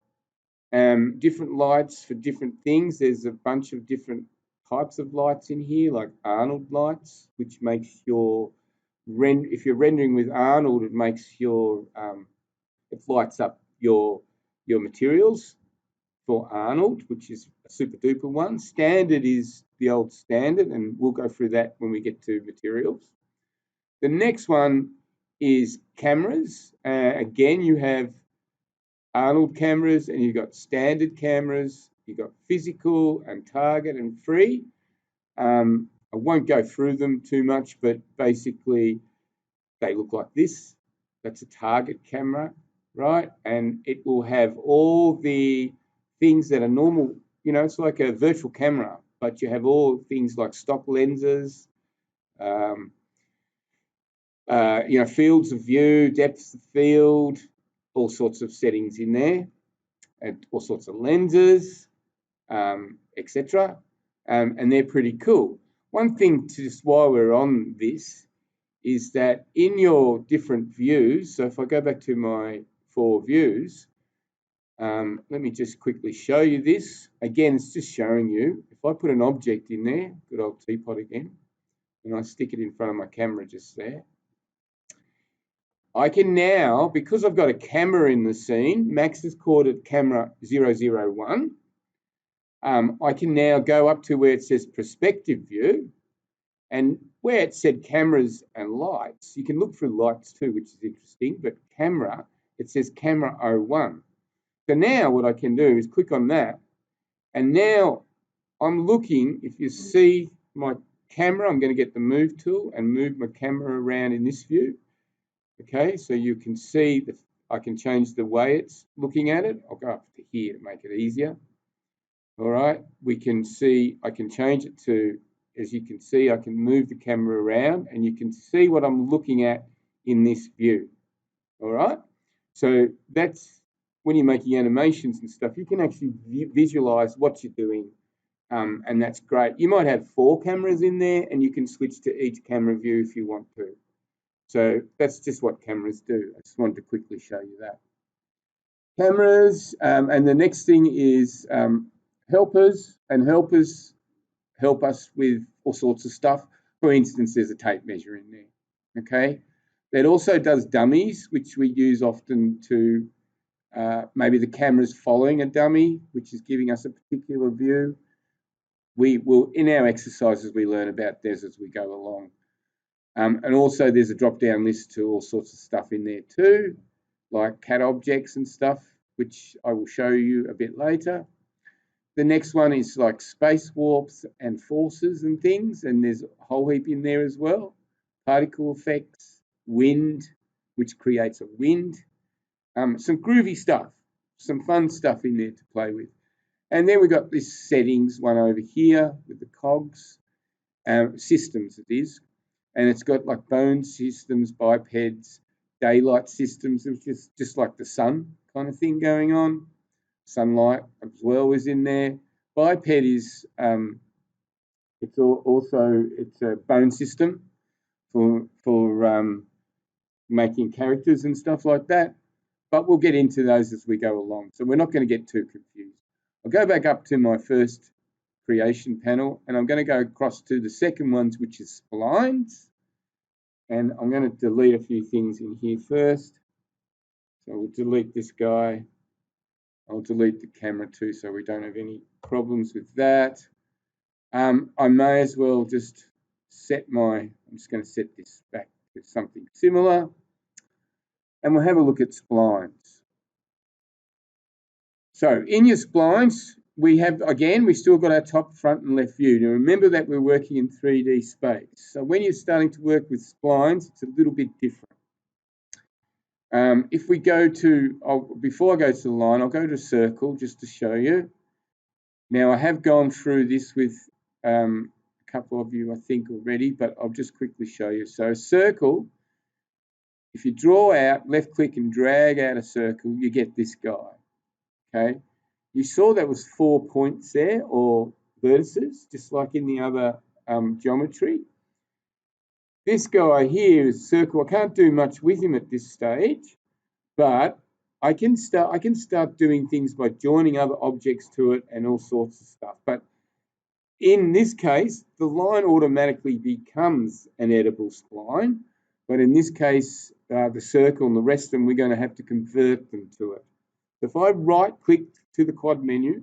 different lights for different things. There's a bunch of different types of lights in here, like Arnold lights, which makes your if you're rendering with Arnold, it makes your it lights up your materials for Arnold, which is a super duper one. Standard is the old standard, and we'll go through that when we get to materials. The next one is cameras. Again, you have Arnold cameras and you've got standard cameras. You've got physical and target and free. I won't go through them too much, but basically they look like this. That's a target camera, right? And it will have all the things that are normal. You know, it's like a virtual camera, but you have all things like stock lenses, you know, fields of view, depth of field, all sorts of settings in there, and all sorts of lenses, etc. And they're pretty cool. One thing to just while we're on this is that in your different views, so if I go back to my 4 views, let me just quickly show you this. Again, it's just showing you, if I put an object in there, good old teapot again, and I stick it in front of my camera just there, I can now, because I've got a camera in the scene, Max has called it camera 001, I can now go up to where it says perspective view, and where it said cameras and lights, you can look through lights too, which is interesting, but camera, it says camera 01. So now what I can do is click on that, and now I'm looking, if you see my camera, I'm going to get the move tool and move my camera around in this view. Okay, so you can see that I can change the way it's looking at it. I'll go up to here to make it easier. All right, we can see, I can change it to, as you can see, I can move the camera around and you can see what I'm looking at in this view. All right, so that's when you're making animations and stuff, you can actually visualize what you're doing, and that's great. You might have 4 cameras in there and you can switch to each camera view if you want to. So that's just what cameras do. I just wanted to quickly show you that. Cameras, and the next thing is helpers, and helpers help us with all sorts of stuff. For instance, there's a tape measure in there, okay? It also does dummies, which we use often to maybe the camera's following a dummy, which is giving us a particular view. We will, in our exercises, we learn about this as we go along. And also there's a drop-down list to all sorts of stuff in there too, like CAD objects and stuff, which I will show you a bit later. The next one is like space warps and forces and things, and there's a whole heap in there as well. Particle effects, wind, which creates a wind. Some groovy stuff, some fun stuff in there to play with. And then we've got this settings one over here with the cogs, systems it is. And it's got like bone systems, bipeds, daylight systems, which is just like the sun kind of thing going on. Sunlight as well is in there. Biped is it's a bone system for making characters and stuff like that. But we'll get into those as we go along, so we're not going to get too confused. I'll go back up to my first creation panel, and I'm going to go across to the second ones, which is splines. And I'm going to delete a few things in here first. So we'll delete this guy. I'll delete the camera too, so we don't have any problems with that. I may as well just I'm just going to set this back to something similar. And we'll have a look at splines. So in your splines, we still got our top, front and left view. Now remember that we're working in 3D space. So when you're starting to work with splines, it's a little bit different. If we go to, before I go to the line, I'll go to circle just to show you. Now I have gone through this with a couple of you, I think, already, but I'll just quickly show you. So circle, if you draw out, left click and drag out a circle, you get this guy, okay? You saw that was 4 points there, or vertices, just like in the other geometry. This guy here is circle. I can't do much with him at this stage, but I can start doing things by joining other objects to it and all sorts of stuff. But in this case, the line automatically becomes an edible spline. But in this case, the circle and the rest of them, we're going to have to convert them to it. If I right-click to the quad menu,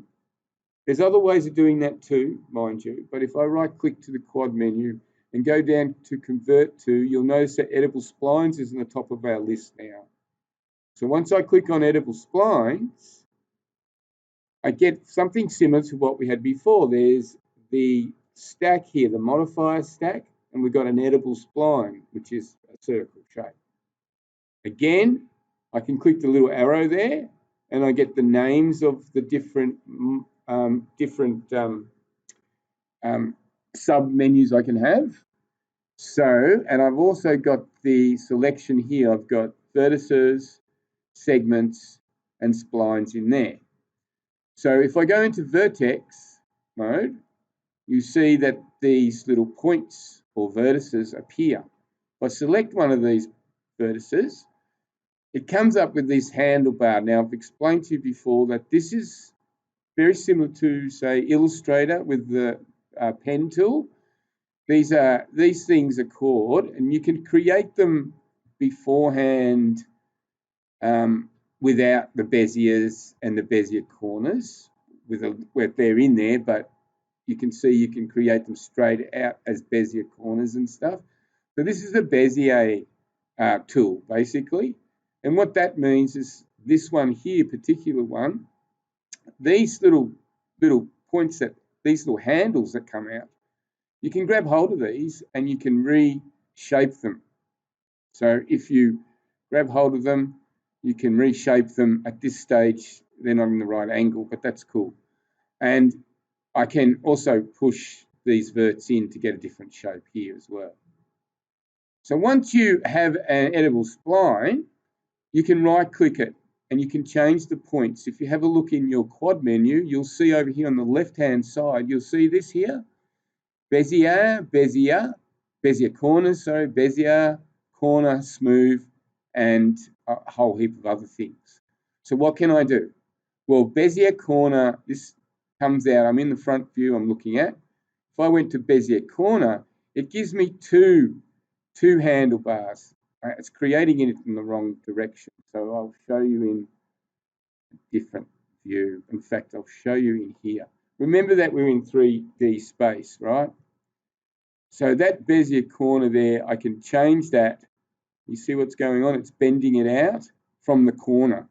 there's other ways of doing that too, mind you. But if I right-click to the quad menu and go down to convert to, you'll notice that edible splines is in the top of our list now. So once I click on edible splines, I get something similar to what we had before. There's the stack here, the modifier stack, and we've got an edible spline, which is a circle shape. Again, I can click the little arrow there, and I get the names of the different sub menus I can have. So, and I've also got the selection here. I've got vertices, segments, and splines in there. So if I go into vertex mode, you see that these little points or vertices appear. If I select one of these vertices, it comes up with this handlebar. Now, I've explained to you before that this is very similar to, say, Illustrator with the pen tool. These things are called, and you can create them beforehand without the Beziers and the Bezier corners, where they're in there, but you can see you can create them straight out as Bezier corners and stuff. So this is a Bezier tool, basically. And what that means is this one here, particular one, these little points, these little handles that come out, you can grab hold of these and you can reshape them. So if you grab hold of them, you can reshape them. At this stage, they're not in the right angle, but that's cool. And I can also push these verts in to get a different shape here as well. So once you have an edible spline, you can right-click it and you can change the points. If you have a look in your quad menu, you'll see over here on the left-hand side, you'll see this here, Bezier corners, Bezier, corner, smooth, and a whole heap of other things. So what can I do? Well, Bezier corner, this comes out, I'm in the front view I'm looking at. If I went to Bezier corner, it gives me two handlebars. It's creating it in the wrong direction. So I'll show you in a different view. In fact, I'll show you in here. Remember that we're in 3D space, right? So that Bezier corner there, I can change that. You see what's going on? It's bending it out from the corner.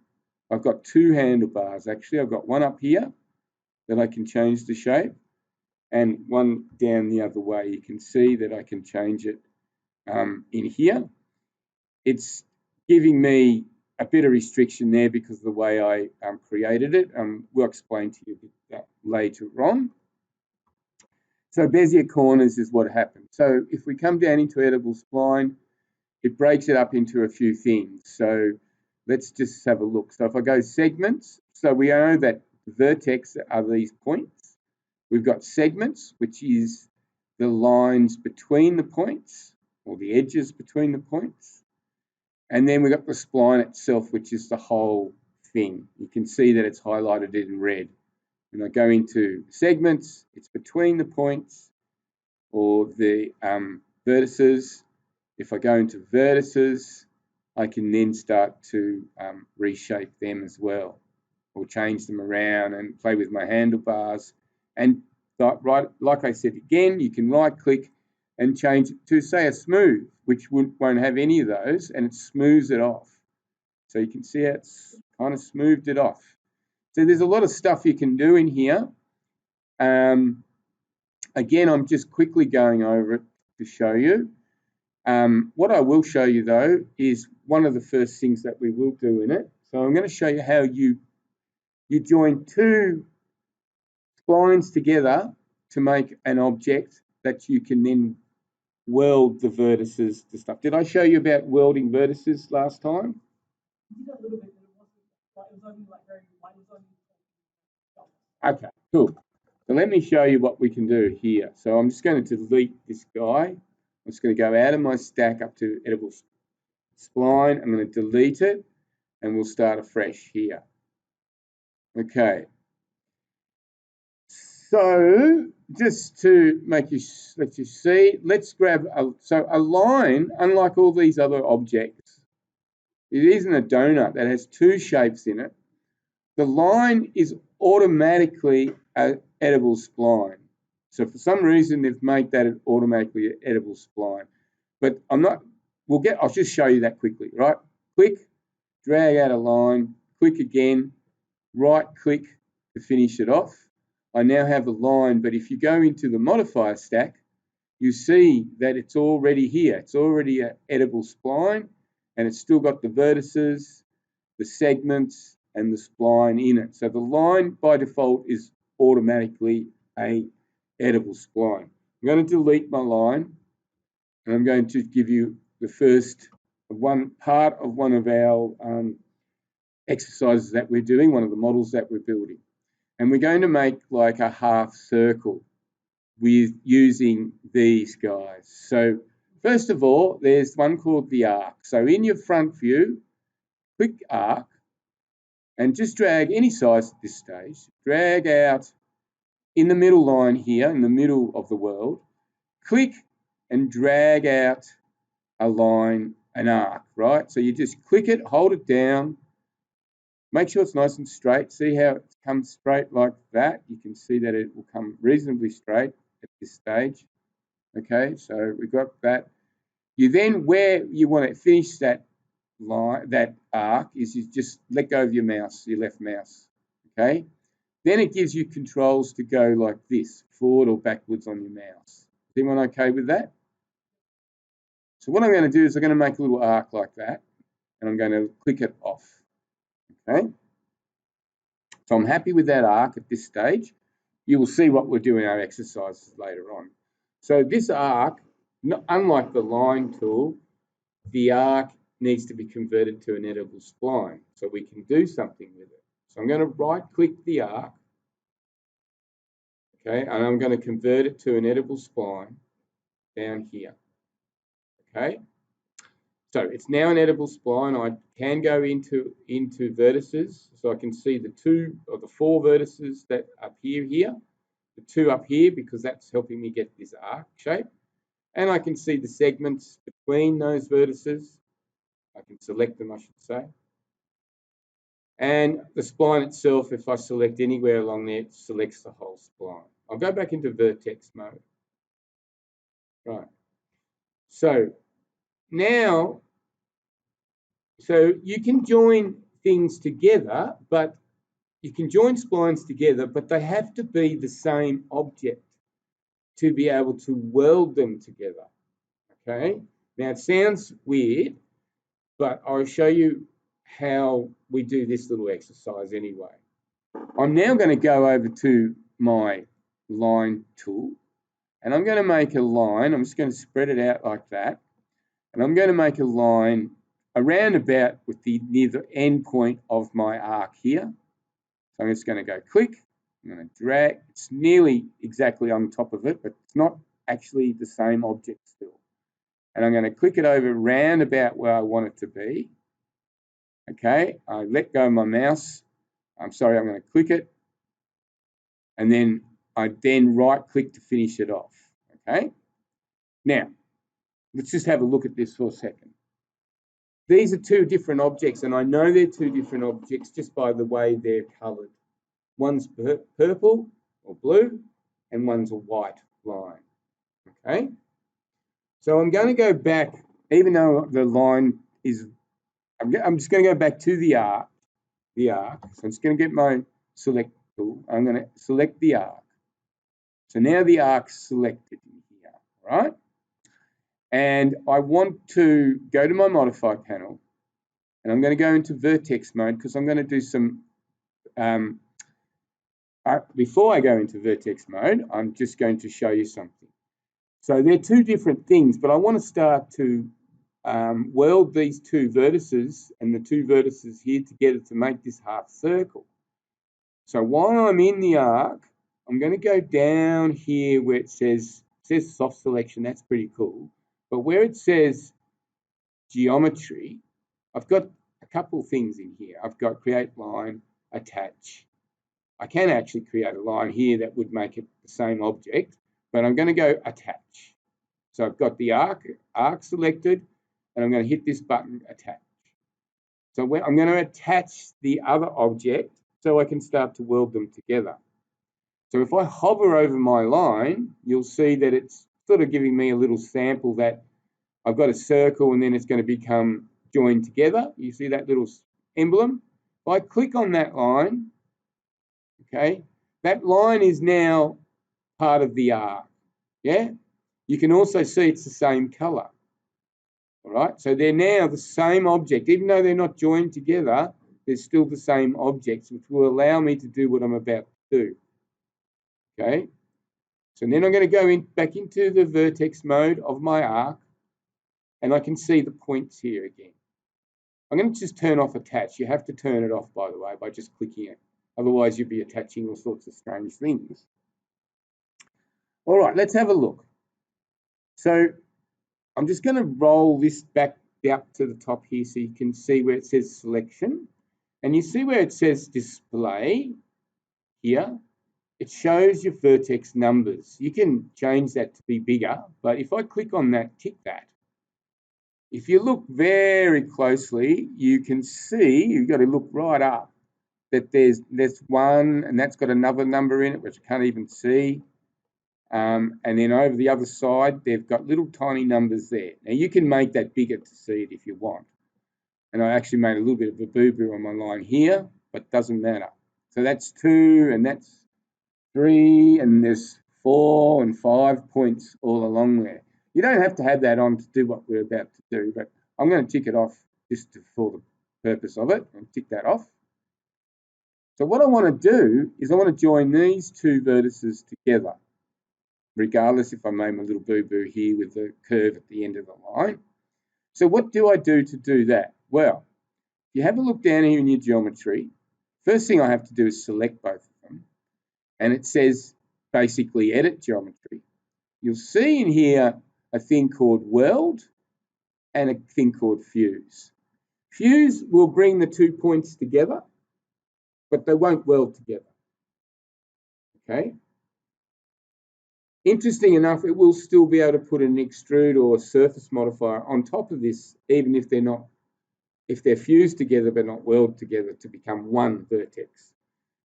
I've got two handlebars actually. I've got one up here that I can change the shape and one down the other way. You can see that I can change it in here. It's giving me a bit of restriction there because of the way I created it. We'll explain to you that later on. So Bezier corners is what happens. So if we come down into editable spline, it breaks it up into a few things. So let's just have a look. So if I go segments, so we know that vertex are these points. We've got segments, which is the lines between the points or the edges between the points. And then we've got the spline itself, which is the whole thing. You can see that it's highlighted in red. When I go into segments, it's between the points or the vertices. If I go into vertices, I can then start to reshape them as well, or change them around and play with my handlebars. And right, like I said again, you can right click and change it to say a smooth, which won't have any of those, and it smooths it off. So you can see it's kind of smoothed it off. So there's a lot of stuff you can do in here. Again, I'm just quickly going over it to show you. What I will show you though is one of the first things that we will do in it. So I'm going to show you how you join two splines together to make an object that you can then weld the vertices to stuff. Did I show you about welding vertices last time? You did a little bit, but it was only like very light. Okay, cool. So let me show you what we can do here. So I'm just going to delete this guy. I'm just going to go out of my stack up to editable spline. I'm going to delete it and we'll start afresh here. Okay. So just to let you see, let's grab a line, unlike all these other objects, it isn't a donut that has two shapes in it. The line is automatically an editable spline. So for some reason they've made that automatically an editable spline. But I'll just show you that quickly, right? Click, drag out a line, click again, right click to finish it off. I now have a line, but if you go into the modifier stack, you see that it's already here. It's already an editable spline and it's still got the vertices, the segments, and the spline in it. So the line by default is automatically a editable spline. I'm going to delete my line and I'm going to give you the first part of one of our exercises that we're doing, one of the models that we're building. And we're going to make like a half circle with using these guys. So first of all, there's one called the arc. So in your front view, click arc and just drag any size at this stage, drag out in the middle line here, in the middle of the world, click and drag out a line, an arc, right? So you just click it, hold it down, make sure it's nice and straight. See how it comes straight like that? You can see that it will come reasonably straight at this stage. Okay, so we've got that. You then, where you want to finish that line, that arc, is you just let go of your mouse, your left mouse. Okay, then it gives you controls to go like this, forward or backwards on your mouse. Is everyone okay with that? So what I'm going to do is I'm going to make a little arc like that, and I'm going to click it off. Okay, so I'm happy with that arc at this stage. You will see what we'll do in our exercises later on. So this arc, unlike the line tool, the arc needs to be converted to an editable spline so we can do something with it. So I'm going to right click the arc, okay, and I'm going to convert it to an editable spline down here. Okay, so it's now an editable spline. I can go into vertices, so I can see the 2 or the 4 vertices that appear here, the 2 up here because that's helping me get this arc shape, and I can see the segments between those vertices. I can select them, I should say. And the spline itself, if I select anywhere along there, it selects the whole spline. I'll go back into vertex mode. Right. So now, so you can join things together, but you can join splines together, but they have to be the same object to be able to weld them together. Okay. Now it sounds weird, but I'll show you how we do this little exercise anyway. I'm now going to go over to my line tool, and I'm going to make a line. I'm just going to spread it out like that, and I'm going to make a line around about with near the end point of my arc here. So I'm just going to go click. I'm going to drag. It's nearly exactly on top of it, but it's not actually the same object still. And I'm going to click it over round about where I want it to be. Okay, I let go of my mouse. I'm sorry, I'm going to click it. And then I right click to finish it off. Okay, now let's just have a look at this for a second. These are two different objects, and I know they're two different objects just by the way they're coloured. One's purple or blue, and one's a white line. Okay, so I'm going to go back, even though the line is, I'm just going to go back to the arc. So I'm just going to get my select tool. I'm going to select the arc. So now the arc's selected in here, right? And I want to go to my modify panel, and I'm going to go into vertex mode because I'm going to do some, before I go into vertex mode, I'm just going to show you something. So they're two different things, but I want to start to weld these two vertices and the two vertices here together to make this half circle. So while I'm in the arc, I'm going to go down here where it says soft selection. That's pretty cool. But where it says geometry, I've got a couple of things in here. I've got create line, attach. I can actually create a line here that would make it the same object, but I'm going to go attach. So I've got the arc selected, and I'm going to hit this button, attach. So I'm going to attach the other object so I can start to weld them together. So if I hover over my line, you'll see that it's sort of giving me a little sample that I've got a circle and then it's going to become joined together. You see that little emblem? If I click on that line, okay, that line is now part of the arc, yeah? You can also see it's the same color, all right? So they're now the same object. Even though they're not joined together, they're still the same objects, which will allow me to do what I'm about to do, okay? So then I'm going to go back into the vertex mode of my arc, and I can see the points here again. I'm going to just turn off attach. You have to turn it off, by the way, by just clicking it. Otherwise, you'll be attaching all sorts of strange things. All right, let's have a look. So I'm just going to roll this back up to the top here so you can see where it says selection. And you see where it says display here. It shows your vertex numbers. You can change that to be bigger, but if I click on that, tick that, if you look very closely, you can see, you've got to look right up, that there's one, and that's got another number in it, which I can't even see. And then over the other side, they've got little tiny numbers there. Now, you can make that bigger to see it if you want. And I actually made a little bit of a boo-boo on my line here, but it doesn't matter. So that's 2, and that's 3, and there's 4 and 5 points all along there. You don't have to have that on to do what we're about to do, but I'm going to tick it off just for the purpose of it, and tick that off. So what I want to do is I want to join these two vertices together, regardless if I made my little boo-boo here with the curve at the end of the line. So what do I do to do that? Well, if you have a look down here in your geometry, first thing I have to do is select both of them. And it says basically edit geometry. You'll see in here a thing called weld and a thing called fuse. Fuse will bring the 2 points together, but they won't weld together. Okay. Interesting enough, it will still be able to put an extrude or a surface modifier on top of this, even if they're fused together but not welded together to become one vertex.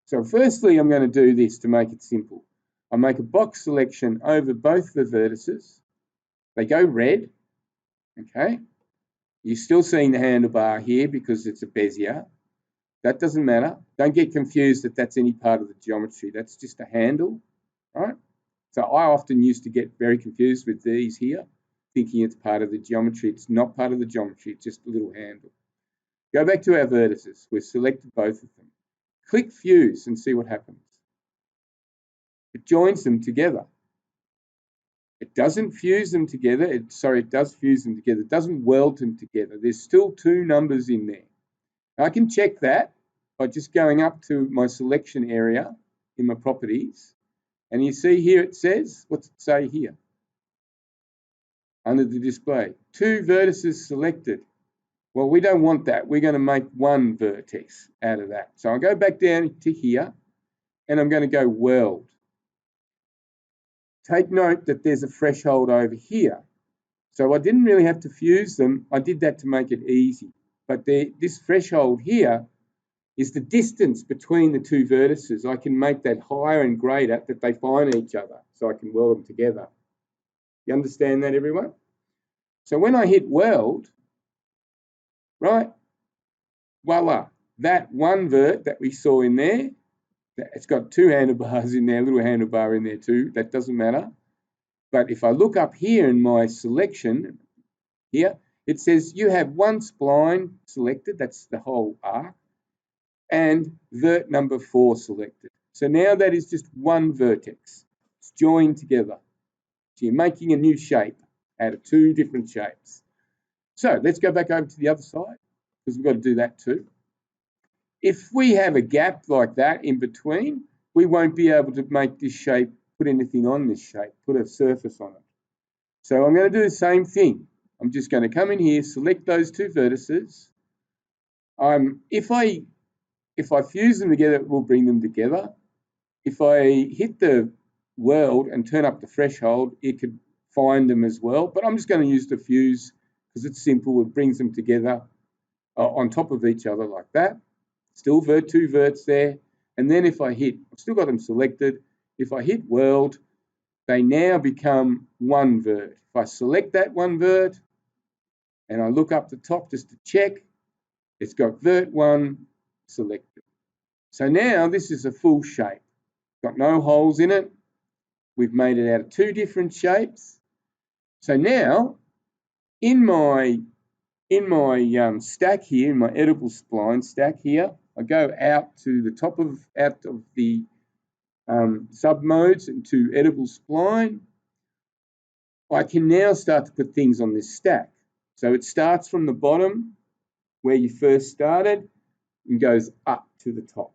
So firstly, I'm going to do this to make it simple. I make a box selection over both the vertices, They go red, okay? You're still seeing the handlebar here because it's a bezier. That doesn't matter. Don't get confused that that's any part of the geometry. That's just a handle, right? So I often used to get very confused with these here, thinking it's part of the geometry. It's not part of the geometry, it's just a little handle. Go back to our vertices. We've selected both of them. Click fuse and see what happens. It joins them together. It doesn't fuse them together. It does fuse them together. It doesn't weld them together. There's still two numbers in there. I can check that by just going up to my selection area in my properties. And you see here it says, what's it say here? Under the display, 2 vertices selected. Well, we don't want that. We're going to make 1 vertex out of that. So I'll go back down to here and I'm going to go weld. Take note that there's a threshold over here. So I didn't really have to fuse them. I did that to make it easy. But this threshold here is the distance between the 2 vertices. I can make that higher and greater that they find each other, so I can weld them together. You understand that, everyone? So when I hit weld, right, voila, that 1 vert that we saw in there, it's got 2 handlebars in there, a little handlebar in there too, that doesn't matter. But if I look up here in my selection, here, it says you have 1 spline selected, that's the whole arc, and vert number 4 selected. So now that is just 1 vertex. It's joined together. So you're making a new shape out of 2 different shapes. So let's go back over to the other side, because we've got to do that too. If we have a gap like that in between, we won't be able to make this shape, put anything on this shape, put a surface on it. So I'm going to do the same thing. I'm just going to come in here, select those 2 vertices. If I fuse them together, it will bring them together. If I hit the weld and turn up the threshold, it could find them as well. But I'm just going to use the fuse because it's simple. It brings them together on top of each other like that. Still 2 verts there. And then if I hit, I've still got them selected. If I hit weld, they now become 1 vert. If I select that 1 vert and I look up the top just to check, it's got vert 1 selected. So now this is a full shape. Got no holes in it. We've made it out of 2 different shapes. So now in my stack here, in my edible spline stack here, I go out to the top of the sub modes into edible spline. I can now start to put things on this stack. So it starts from the bottom where you first started and goes up to the top.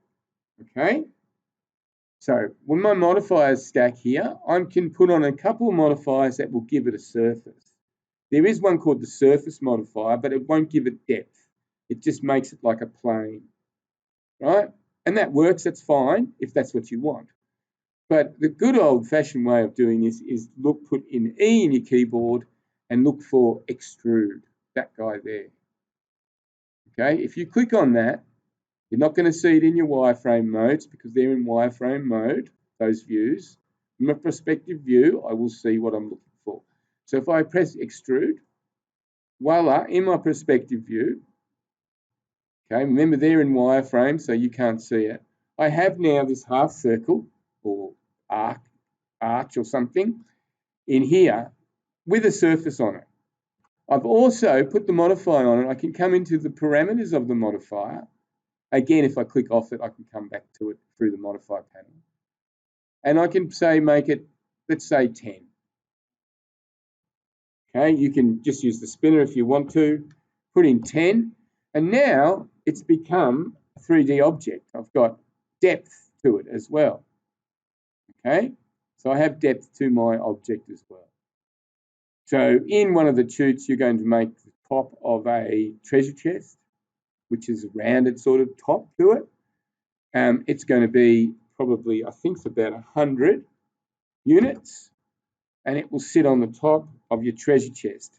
Okay. So when my modifiers stack here, I can put on a couple of modifiers that will give it a surface. There is one called the surface modifier, but it won't give it depth. It just makes it like a plane, right? And that works, that's fine, if that's what you want. But the good old-fashioned way of doing this is put in E in your keyboard and look for extrude, that guy there. Okay, if you click on that, you're not going to see it in your wireframe modes because they're in wireframe mode, those views. From a perspective view, I will see what I'm looking for. So if I press extrude, voila, in my perspective view, okay, remember they're in wireframe, so you can't see it. I have now this half circle or arch or something in here with a surface on it. I've also put the modifier on it. I can come into the parameters of the modifier. Again, if I click off it, I can come back to it through the modifier panel. And I can say, make it, let's say 10. Okay, you can just use the spinner if you want to, put in 10. And now it's become a 3D object. I've got depth to it as well. Okay, so I have depth to my object as well. So in one of the chutes, you're going to make the top of a treasure chest, which is a rounded sort of top to it. It's going to be probably, I think it's about 100 units, and it will sit on the top of your treasure chest,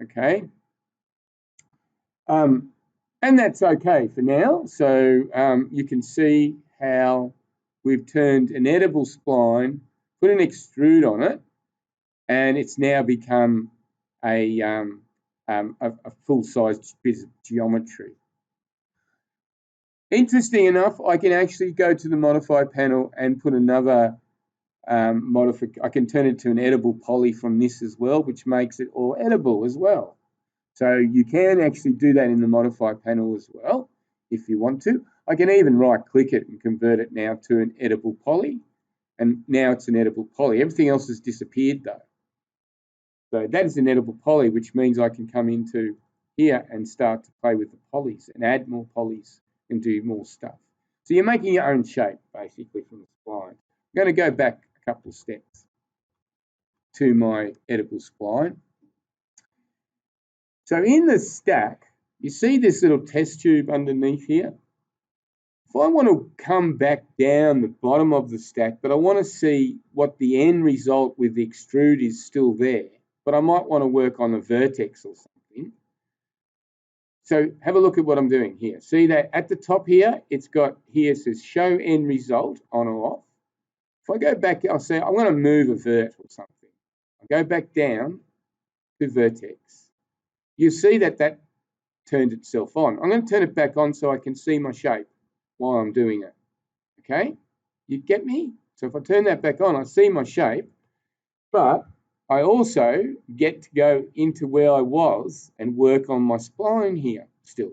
okay? And that's okay for now. So you can see how we've turned an edible spline, put an extrude on it, and it's now become a full-size bit of geometry. Interesting enough, I can actually go to the modify panel and put another I can turn it to an edible poly from this as well, which makes it all edible as well. So you can actually do that in the modify panel as well if you want to. I can even right-click it and convert it now to an edible poly, and now it's an edible poly. Everything else has disappeared though. So that is an edible poly, which means I can come into here and start to play with the polys and add more polys and do more stuff. So you're making your own shape basically from the spline. I'm going to go back a couple of steps to my edible spline. So in the stack, you see this little test tube underneath here? If I want to come back down the bottom of the stack, but I want to see what the end result with the extrude is still there, but I might want to work on a vertex or something. So have a look at what I'm doing here. See that at the top here, it's got here, it says show end result on or off. If I go back, I'll say I'm going to move a vert or something. I go back down to vertex. You see that that turned itself on. I'm going to turn it back on so I can see my shape while I'm doing it. Okay, you get me? So if I turn that back on, I see my shape, but I also get to go into where I was and work on my spline here still.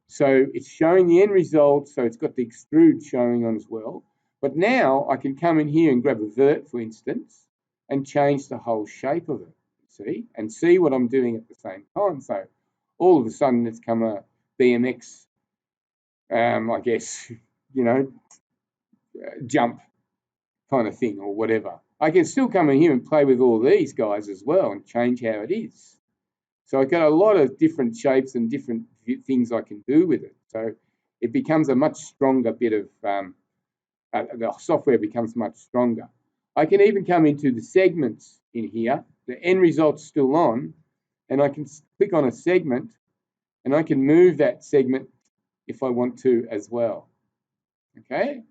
So it's showing the end result, so it's got the extrude showing on as well. But now I can come in here and grab a vert, for instance, and change the whole shape of it, see? And see what I'm doing at the same time. So all of a sudden it's come a BMX, I guess, you know, jump kind of thing or whatever. I can still come in here and play with all these guys as well and change how it is. So I've got a lot of different shapes and different things I can do with it. So it becomes a much stronger bit of, the software becomes much stronger. I can even come into the segments in here. The end result's still on, and I can click on a segment, and I can move that segment if I want to as well. Okay?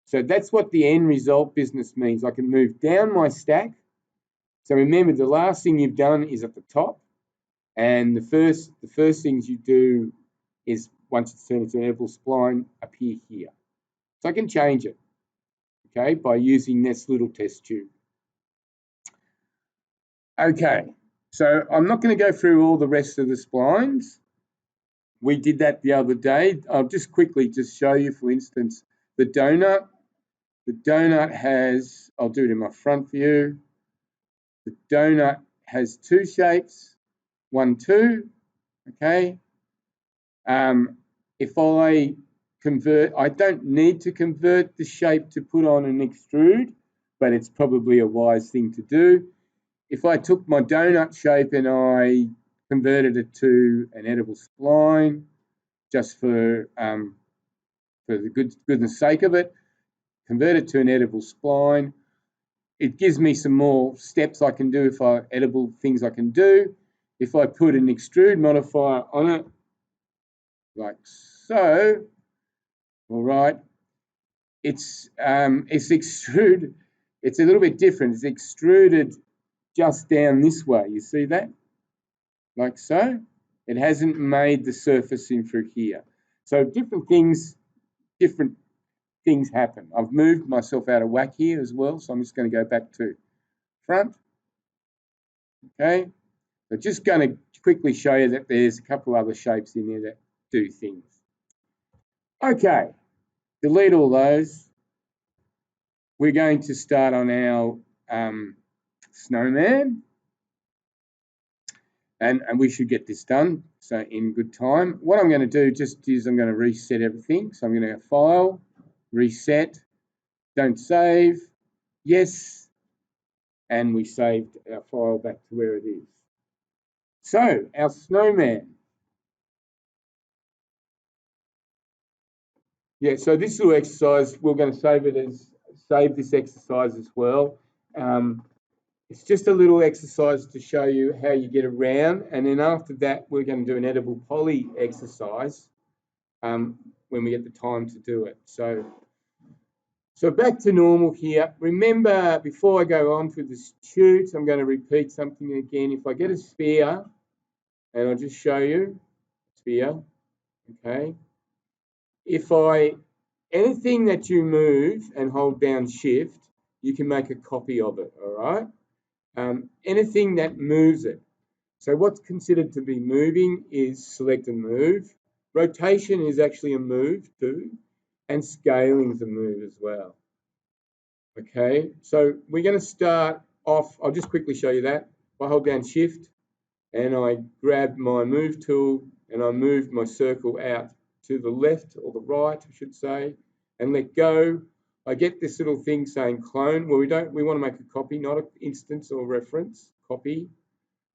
So that's what the end result business means. I can move down my stack. So remember, the last thing you've done is at the top, and the first things you do is, once it's turned into an edible spline, appear here. So I can change it, okay, by using this little test tube. Okay, so I'm not going to go through all the rest of the splines. We did that the other day. I'll just quickly just show you, for instance, the donut. The donut has, I'll do it in my front view. The donut has two shapes, 1, 2, okay. If I convert, I don't need to convert the shape to put on an extrude, but it's probably a wise thing to do. If I took my donut shape and I converted it to an edible spline, just for the goodness sake of it, convert it to an edible spline. It gives me some more steps I can do, edible things I can do. If I put an extrude modifier on it, like so, all right, it's extruded. It's a little bit different. It's extruded just down this way. You see that? Like so. It hasn't made the surface in through here. So different things happen. I've moved myself out of whack here as well, so I'm just going to go back to front. Okay, so just going to quickly show you that there's a couple of other shapes in there that do things. Okay, delete all those. We're going to start on our snowman, and we should get this done, so in good time. What I'm going to do just is I'm going to reset everything. So I'm going to go File, Reset, Don't Save, Yes, and we saved our file back to where it is. So our snowman. Yeah, so this little exercise, we're going to save this exercise as well. It's just a little exercise to show you how you get around, and then after that, we're going to do an edible poly exercise when we get the time to do it. So So back to normal here. Remember, before I go on to the shoots, I'm going to repeat something again. If I get a sphere, and I'll just show you, sphere, okay. Anything that you move and hold down shift, you can make a copy of it, all right? Anything that moves it. So what's considered to be moving is select and move. Rotation is actually a move too, and scaling is a move as well. Okay, so we're going to start off, I'll just quickly show you that. I hold down shift and I grab my move tool and I move my circle out to the left or the right, I should say, and let go. I get this little thing saying clone. Well, we want to make a copy, not an instance or reference, copy.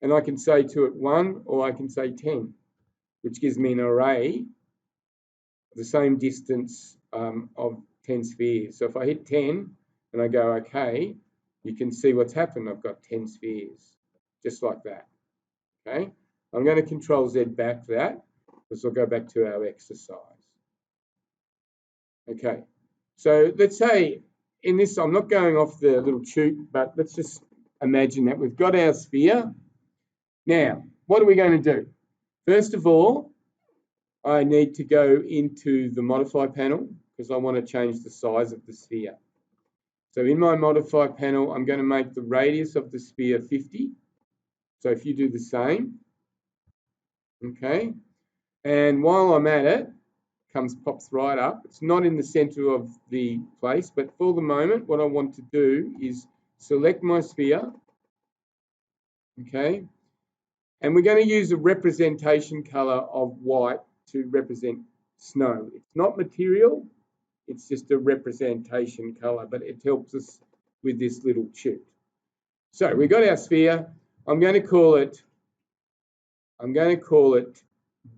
And I can say to it 1 or I can say 10, which gives me an array of the same distance of 10 spheres. So if I hit 10 and I go OK, you can see what's happened. I've got 10 spheres, just like that. Okay, I'm going to Control Z back that, because we'll go back to our exercise. Okay, so let's say in this, I'm not going off the little tube, but let's just imagine that we've got our sphere. Now, what are we going to do? First of all, I need to go into the modify panel because I want to change the size of the sphere. So in my modify panel, I'm going to make the radius of the sphere 50. So if you do the same, okay, and while I'm at it, pops right up. It's not in the center of the place, but for the moment, what I want to do is select my sphere, okay, and we're going to use a representation color of white to represent snow. It's not material, it's just a representation color, but it helps us with this little chip. So we got our sphere. I'm going to call it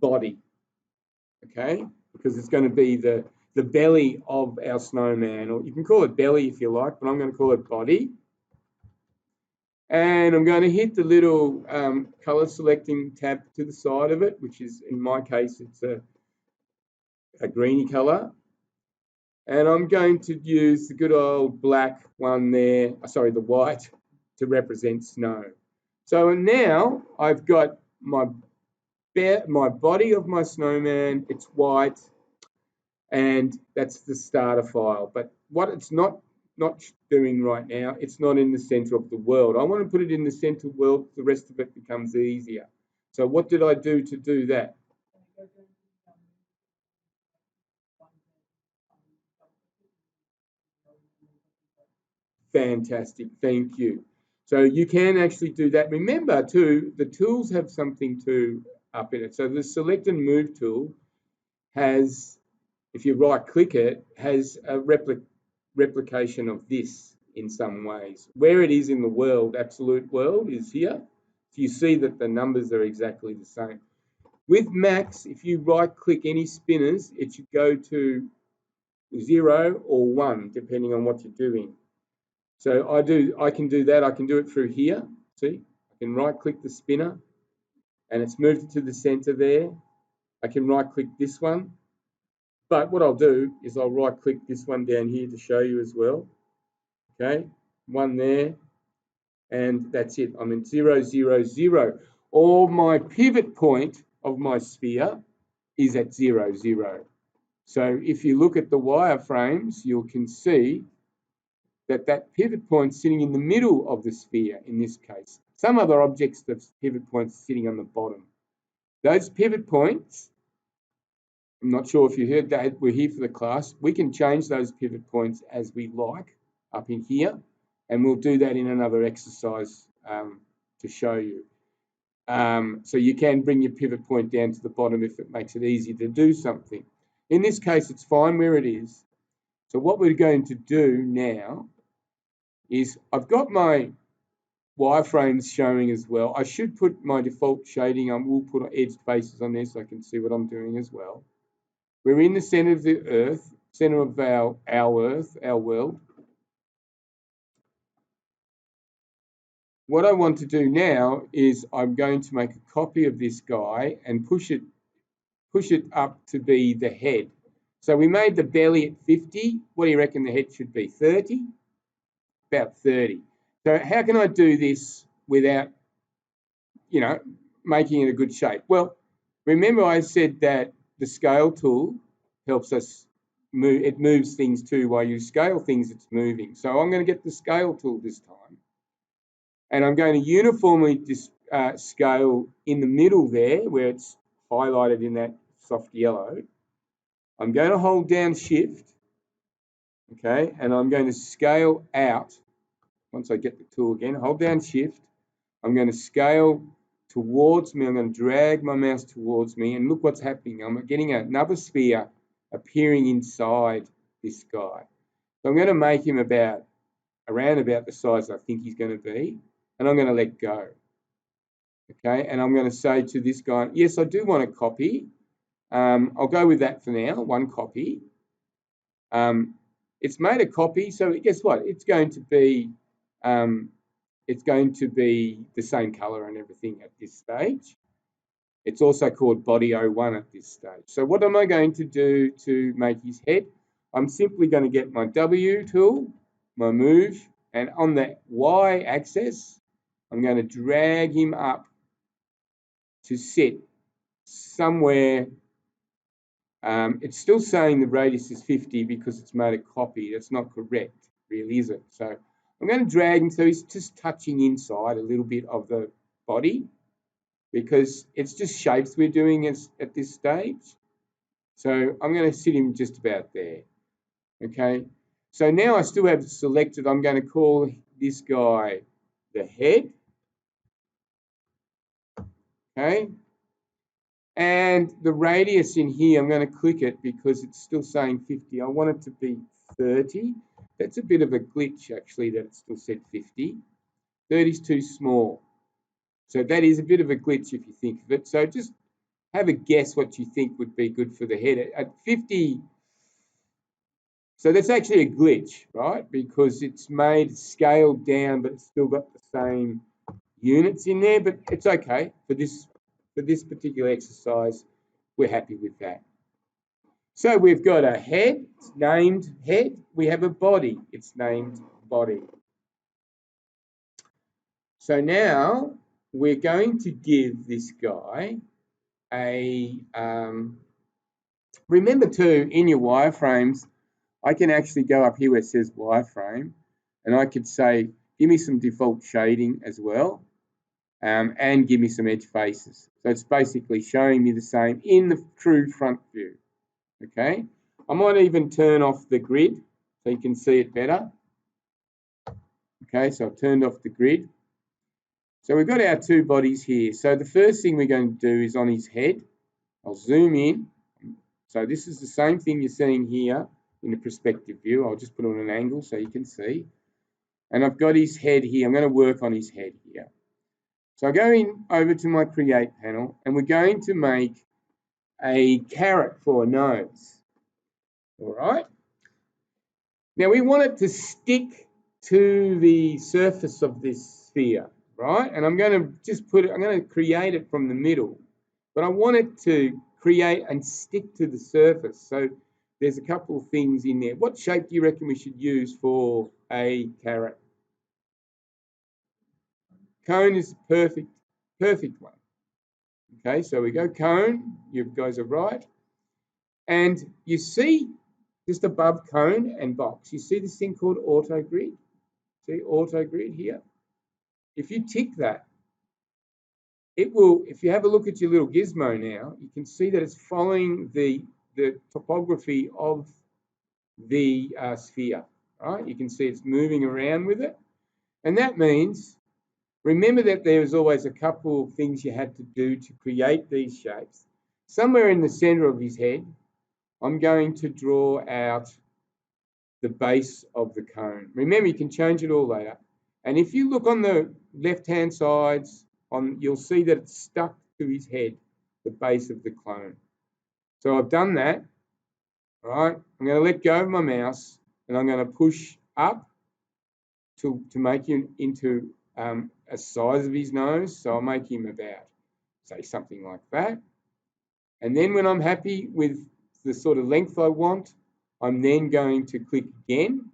body, okay, because it's going to be the belly of our snowman, or you can call it belly if you like, but I'm going to call it body. And I'm going to hit the little color selecting tab to the side of it, which is, in my case, it's a greeny color. And I'm going to use the good old black one there, sorry, the white, to represent snow. So now I've got my body of my snowman, it's white, and that's the starter file. But what it's not doing right now, it's not in the center of the world. I want to put it in the center world, the rest of it becomes easier. So what did I do to do that? Fantastic, thank you. So you can actually do that. Remember too, the tools have something to up in it. So the select and move tool has, if you right click it, has a replication of this in some ways. Where it is in the world, absolute world is here. So you see that the numbers are exactly the same. With Max, if you right click any spinners, it should go to 0 or 1, depending on what you're doing. So I can do that. I can do it through here. See, I can right click the spinner and it's moved to the center there. I can right click this one. But what I'll do is I'll right click this one down here to show you as well. Okay, one there, and that's it. I'm in 0, 0, 0. Or my pivot point of my sphere is at 0, 0. So if you look at the wireframes, you can see that pivot point sitting in the middle of the sphere in this case. Some other objects, the pivot points sitting on the bottom. Those pivot points, I'm not sure if you heard that, we're here for the class. We can change those pivot points as we like up in here, and we'll do that in another exercise to show you. So you can bring your pivot point down to the bottom if it makes it easy to do something. In this case, it's fine where it is. So what we're going to do now is I've got my wireframes showing as well. I should put my default shading on. We'll put edged faces on there so I can see what I'm doing as well. We're in the center of the earth, center of our earth, our world. What I want to do now is I'm going to make a copy of this guy and push it up to be the head. So we made the belly at 50. What do you reckon the head should be? 30? About 30. So how can I do this without, you know, making it a good shape? Well, remember I said that the scale tool helps us move. It moves things too. While you scale things, it's moving. So I'm going to get the scale tool this time. And I'm going to uniformly scale in the middle there where it's highlighted in that soft yellow. I'm going to hold down Shift, okay, and I'm going to scale out. Once I get the tool again, hold down Shift. I'm going to scale towards me. I'm going to drag my mouse towards me, and look what's happening. I'm getting another sphere appearing inside this guy. So I'm going to make him around about the size I think he's going to be, and I'm going to let go. Okay, and I'm going to say to this guy, yes, I do want a copy. I'll go with that for now, one copy. It's made a copy, so guess what? It's going to be the same color and everything at this stage. It's also called body 01 at this stage. So what am I going to do to make his head? I'm simply going to get my W tool, my move, and on the Y axis, I'm going to drag him up to sit somewhere. It's still saying the radius is 50 because it's made a copy. That's not correct, really, is it? So I'm going to drag him so he's just touching inside a little bit of the body because it's just shapes we're doing at this stage. So I'm going to sit him just about there. Okay. So now I still have selected. I'm going to call this guy the head. Okay. And the radius in here, I'm going to click it because it's still saying 50. I want it to be 30. That's a bit of a glitch, actually, that it still said 50. 30 is too small. So that is a bit of a glitch if you think of it. So just have a guess what you think would be good for the head. At 50, so that's actually a glitch, right? Because it's made scaled down, but it's still got the same units in there. But it's okay for this particular exercise. We're happy with that. So we've got a head, it's named head. We have a body, it's named body. So now we're going to give this guy a, remember too, in your wireframes, I can actually go up here where it says wireframe, and I could say, give me some default shading as well, and give me some edge faces. So it's basically showing me the same in the true front view. Okay, I might even turn off the grid so you can see it better. Okay, so I've turned off the grid. So we've got our two bodies here. So the first thing we're going to do is on his head. I'll zoom in. So this is the same thing you're seeing here in the perspective view. I'll just put it on an angle so you can see. And I've got his head here. I'm going to work on his head here. So I go in over to my create panel, and we're going to make a carrot for a nose. All right. Now we want it to stick to the surface of this sphere, right? And I'm going to just put it, I'm going to create it from the middle, but I want it to create and stick to the surface. So there's a couple of things in there. What shape do you reckon we should use for a carrot? Cone is perfect one. Okay, so we go cone, you guys are right. And you see just above cone and box, you see this thing called auto grid? See auto grid here? If you tick that, it will, if you have a look at your little gizmo now, you can see that it's following the topography of the sphere, right? You can see it's moving around with it. And that means, remember that there was always a couple of things you had to do to create these shapes. Somewhere in the center of his head, I'm going to draw out the base of the cone. Remember, you can change it all later. And if you look on the left-hand sides, you'll see that it's stuck to his head, the base of the clone. So I've done that. All right, I'm going to let go of my mouse, and I'm going to push up to make him into a size of his nose. So I'll make him about, say, something like that. And then when I'm happy with the sort of length I want. I'm then going to click again.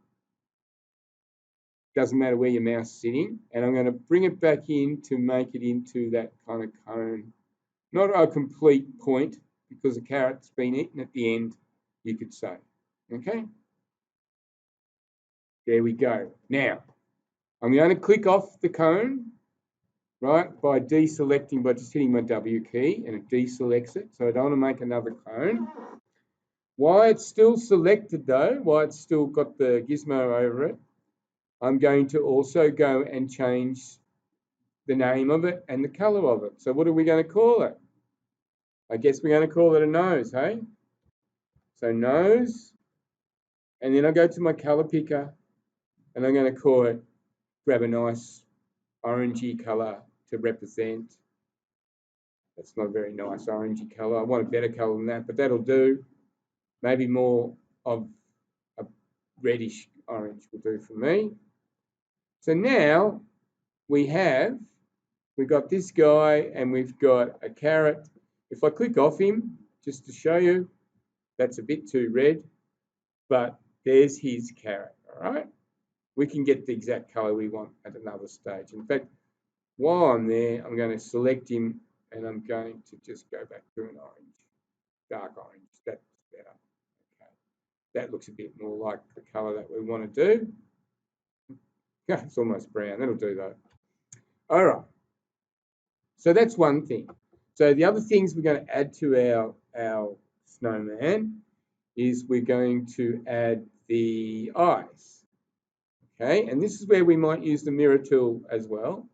Doesn't matter where your mouse is sitting. And I'm going to bring it back in to make it into that kind of cone. Not a complete point, because the carrot's been eaten at the end, you could say. Okay? There we go. Now, I'm going to click off the cone, right, by deselecting, by just hitting my W key, and it deselects it. So I don't want to make another cone. While it's still selected though, while it's still got the gizmo over it, I'm going to also go and change the name of it and the color of it. So what are we going to call it? I guess we're going to call it a nose, hey? So nose, and then I go to my color picker, and I'm going to call it, grab a nice orangey color to represent. That's not a very nice orangey color. I want a better color than that, but that'll do. Maybe more of a reddish orange will do for me. So now we've got this guy and we've got a carrot. If I click off him, just to show you, that's a bit too red, but there's his carrot, all right? We can get the exact color we want at another stage. In fact, while I'm there, I'm going to select him and I'm going to just go back to an orange, dark orange. That's better. Okay. That looks a bit more like the color that we want to do. Yeah, it's almost brown. That'll do though. All right. So that's one thing. So the other things we're going to add to our snowman is we're going to add the eyes. Okay, and this is where we might use the mirror tool as well.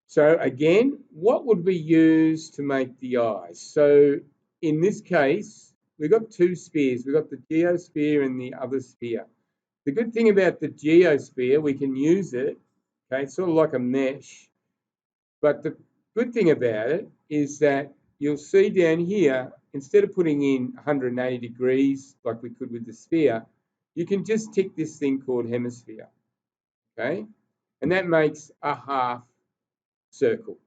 So again, what would we use to make the eyes? So in this case, we've got two spheres. We've got the geosphere and the other sphere. The good thing about the geosphere, we can use it, okay, it's sort of like a mesh. But the good thing about it is that you'll see down here, instead of putting in 180 degrees like we could with the sphere, you can just tick this thing called hemisphere, okay? And that makes a half circle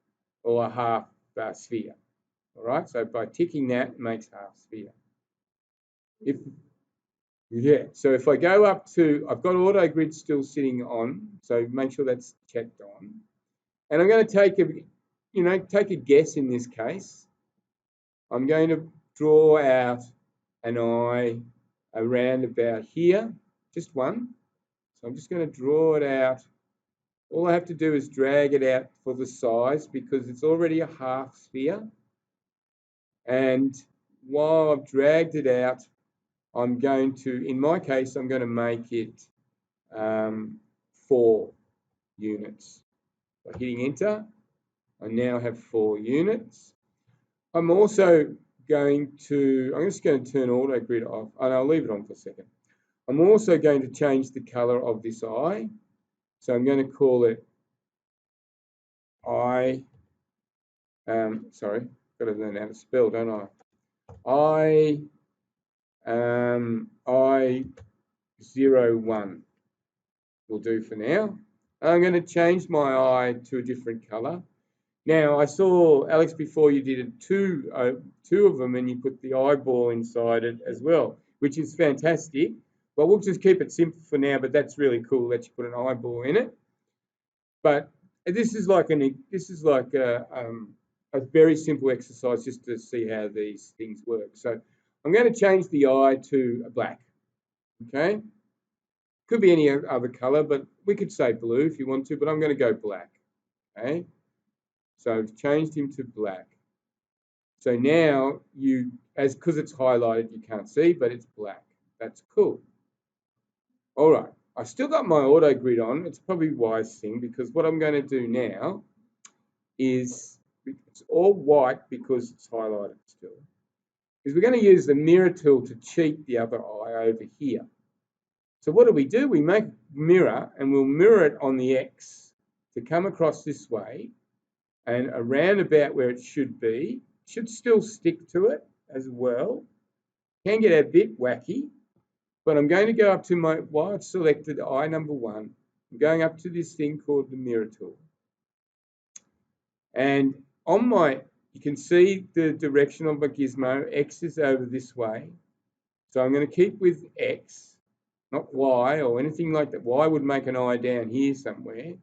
or a half sphere, all right? So by ticking that, it makes half sphere. So if I go up to, I've got auto grid still sitting on, so make sure that's checked on. And I'm going to take a guess in this case. I'm going to draw out an eye around about here, just one. So I'm just going to draw it out. All I have to do is drag it out for the size because it's already a half sphere. And while I've dragged it out, I'm going to, in my case, I'm going to make it 4 units. By hitting enter, I now have 4 units. I'm also going to, I'm just going to turn auto grid off, and I'll leave it on for a second. I'm also going to change the color of this eye. So I'm going to call it eye, sorry, got to learn how to spell, don't I? I01 will do for now. I'm going to change my eye to a different color. Now, I saw, Alex, before you did two of them and you put the eyeball inside it as well, which is fantastic. But we'll just keep it simple for now, but that's really cool that you put an eyeball in it. But this is like a very simple exercise just to see how these things work. So I'm going to change the eye to a black, okay? Could be any other color, but we could say blue if you want to, but I'm going to go black, okay? So I've changed him to black. So now because it's highlighted, you can't see, but it's black. That's cool. All right, I've still got my auto grid on. It's probably a wise thing because what I'm going to do now is, it's all white because it's highlighted still, is we're going to use the mirror tool to cheat the other eye over here. So what do? We make a mirror and we'll mirror it on the X to come across this way and around about where it should be. Should still stick to it as well. Can get a bit wacky, but I'm going to go up to while I've selected eye number 1, I'm going up to this thing called the mirror tool. And on my You can see the direction of my gizmo. X is over this way. So I'm going to keep with X, not Y or anything like that. Y would make an eye down here somewhere,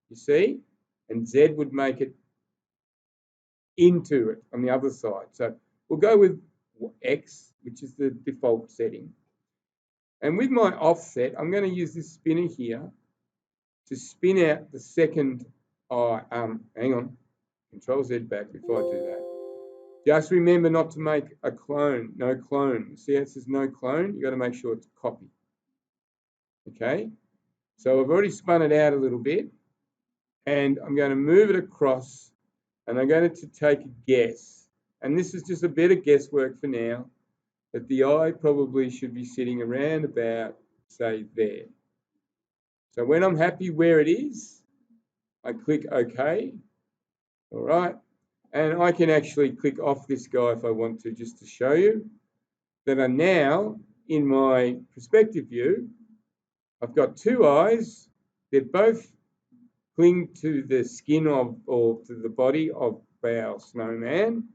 you see? And Z would make it into it on the other side. So we'll go with X, which is the default setting. And with my offset, I'm going to use this spinner here to spin out the second eye. Hang on, Control Z back before I do that. Just remember not to make a clone, no clone. See how it says no clone? You got to make sure it's a copy. Okay, so I've already spun it out a little bit, and I'm going to move it across, and I'm going to take a guess. And this is just a bit of guesswork for now, that the eye probably should be sitting around about, say, there. So when I'm happy where it is, I click OK. All right. And I can actually click off this guy if I want to, just to show you that I'm now in my perspective view. I've got two eyes. They're both cling to the skin of, or to the body of our snowman.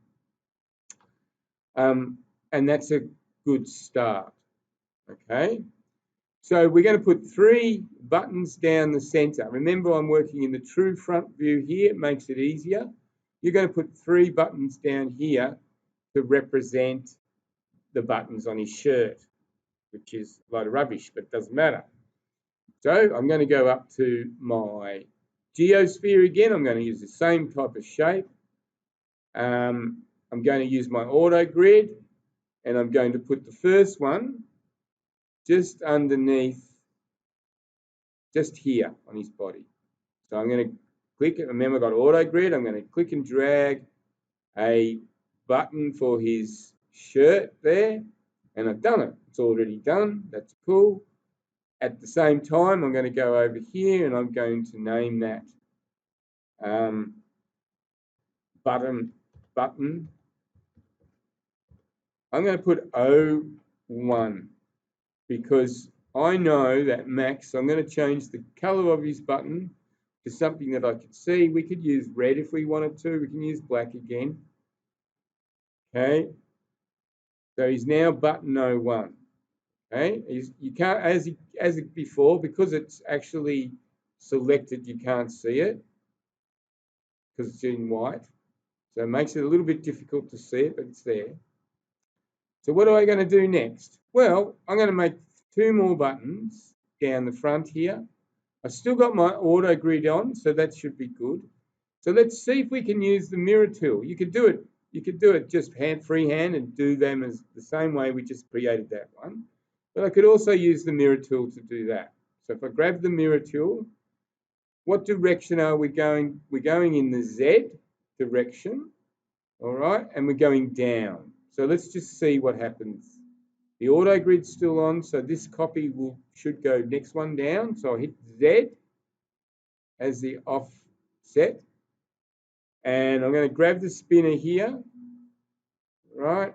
And that's a good start. Okay. So we're going to put 3 buttons down the center. Remember, I'm working in the true front view here. It makes it easier. You're going to put 3 buttons down here to represent the buttons on his shirt, which is a lot of rubbish, but it doesn't matter. So I'm going to go up to my geosphere again. I'm going to use the same type of shape. I'm going to use my auto grid, and I'm going to put the first one just underneath, just here on his body. So I'm going to click it. Remember, I've got auto grid. I'm going to click and drag a button for his shirt there, and I've done it. It's already done. That's cool. At the same time, I'm going to go over here, and I'm going to name that button. I'm going to put O1 because I know that Max, I'm going to change the color of his button to something that I could see. We could use red if we wanted to. We can use black again. Okay. So he's now button 01. Okay. You can't, as before, because it's actually selected, you can't see it because it's in white. So it makes it a little bit difficult to see it, but it's there. So what am I going to do next? Well, I'm going to make 2 more buttons down the front here. I've still got my auto grid on, so that should be good. So let's see if we can use the mirror tool. You could do it just freehand and do them as the same way we just created that one. But I could also use the mirror tool to do that. So if I grab the mirror tool, what direction are we going? We're going in the Z direction, all right, and we're going down. So let's just see what happens. The auto grid's still on, so this copy should go next one down. So I'll hit Z as the offset. And I'm going to grab the spinner here, right?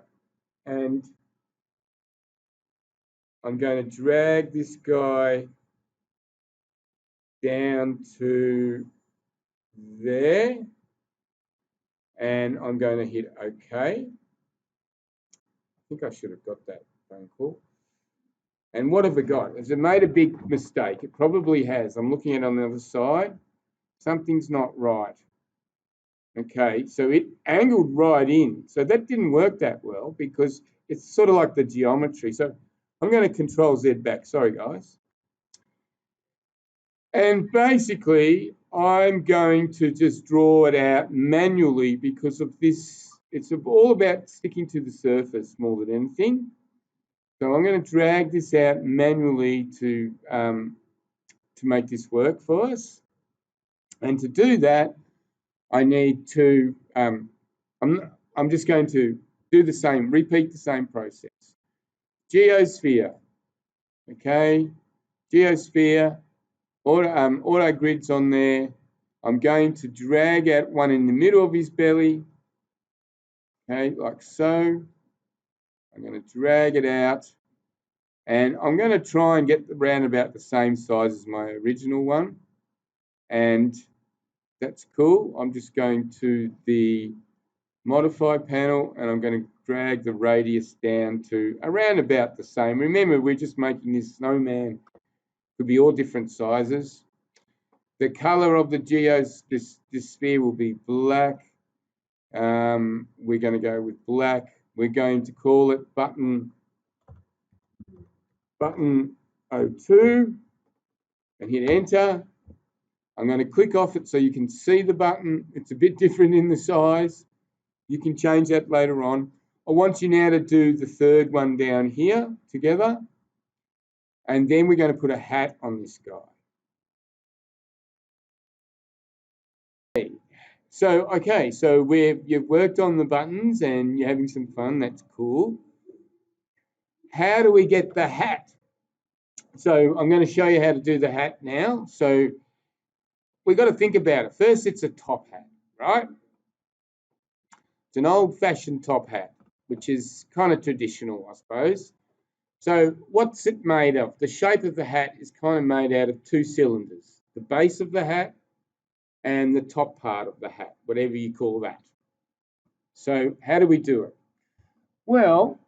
And I'm going to drag this guy down to there. And I'm going to hit OK. I think I should have got that phone call. And what have we got? Has it made a big mistake? It probably has. I'm looking at it on the other side. Something's not right. Okay, so it angled right in. So that didn't work that well because it's sort of like the geometry. So I'm going to Control Z back. Sorry, guys. And basically, I'm going to just draw it out manually because of this. It's all about sticking to the surface more than anything. So I'm going to drag this out manually to make this work for us. And to do that, I need to, I'm just going to do the same, repeat the same process. Geosphere, okay, geosphere, auto grids on there. I'm going to drag out one in the middle of his belly, okay, like so. I'm going to drag it out, and I'm going to try and get around about the same size as my original one, and that's cool. I'm just going to the modify panel, and I'm going to drag the radius down to around about the same. Remember, we're just making this snowman. Could be all different sizes. The color of the this sphere will be black. We're going to go with black. We're going to call it button 02 and hit enter. I'm going to click off it so you can see the button. It's a bit different in the size. You can change that later on. I want you now to do the third one down here together. And then we're going to put a hat on this guy. So, okay, so you've worked on the buttons and you're having some fun. That's cool. How do we get the hat? So I'm going to show you how to do the hat now. So we've got to think about it. First, it's a top hat, right? It's an old-fashioned top hat, which is kind of traditional, I suppose. So what's it made of? The shape of the hat is kind of made out of two cylinders, the base of the hat and the top part of the hat, whatever you call that. So how do we do it? Well,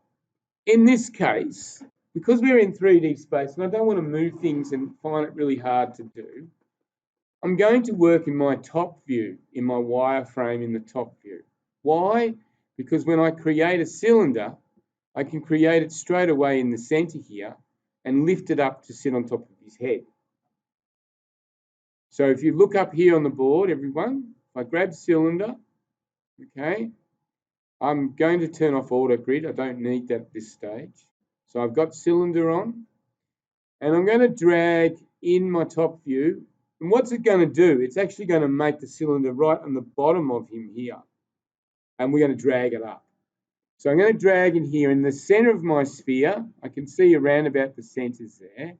in this case, because we're in 3D space and I don't want to move things and find it really hard to do, I'm going to work in my top view, in my wireframe in the top view. Why? Because when I create a cylinder, I can create it straight away in the center here and lift it up to sit on top of his head. So if you look up here on the board, everyone, if I grab cylinder, okay, I'm going to turn off auto grid. I don't need that at this stage. So I've got cylinder on and I'm going to drag in my top view. And what's it going to do? It's actually going to make the cylinder right on the bottom of him here. And we're going to drag it up. So I'm going to drag in here in the center of my sphere. I can see around about the centers there.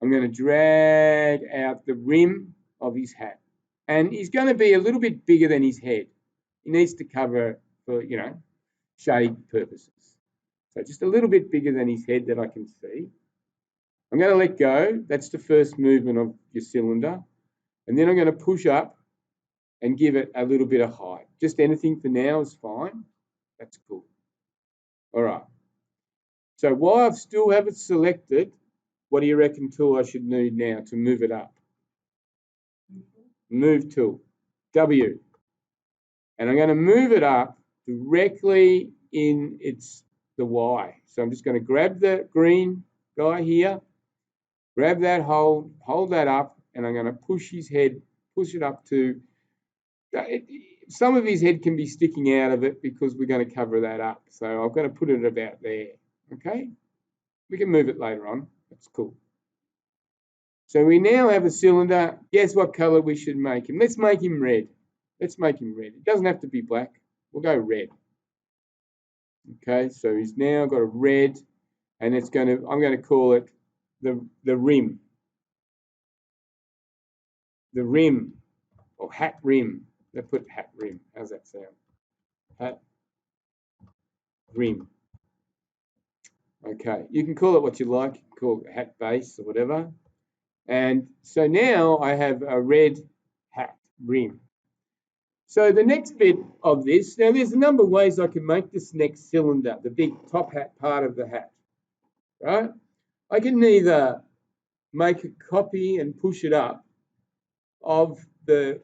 I'm going to drag out the rim of his hat. And he's going to be a little bit bigger than his head. He needs to cover for, you know, shade purposes. So just a little bit bigger than his head that I can see. I'm going to let go. That's the first movement of your cylinder. And then I'm going to push up and give it a little bit of height. Just anything for now is fine. That's cool. All right. So while I still have it selected, what do you reckon tool I should need now to move it up? Move tool, W. And I'm going to move it up directly in the Y. So I'm just going to grab the green guy here, grab that hold that up, and I'm going to push his head, push it up to, some of his head can be sticking out of it because we're going to cover that up. So I'm going to put it about there, okay? We can move it later on. That's cool. So we now have a cylinder. Guess what color we should make him? Let's make him red. Let's make him red. It doesn't have to be black. We'll go red. Okay, so he's now got a red, and I'm going to call it the rim. The rim, or hat rim. Let's put hat rim. How's that sound? Hat rim. Okay, you can call it what you like. You can call it hat base or whatever. And so now I have a red hat rim. So the next bit of this, now there's a number of ways I can make this next cylinder, the big top hat part of the hat, right? I can either make a copy and push it up of the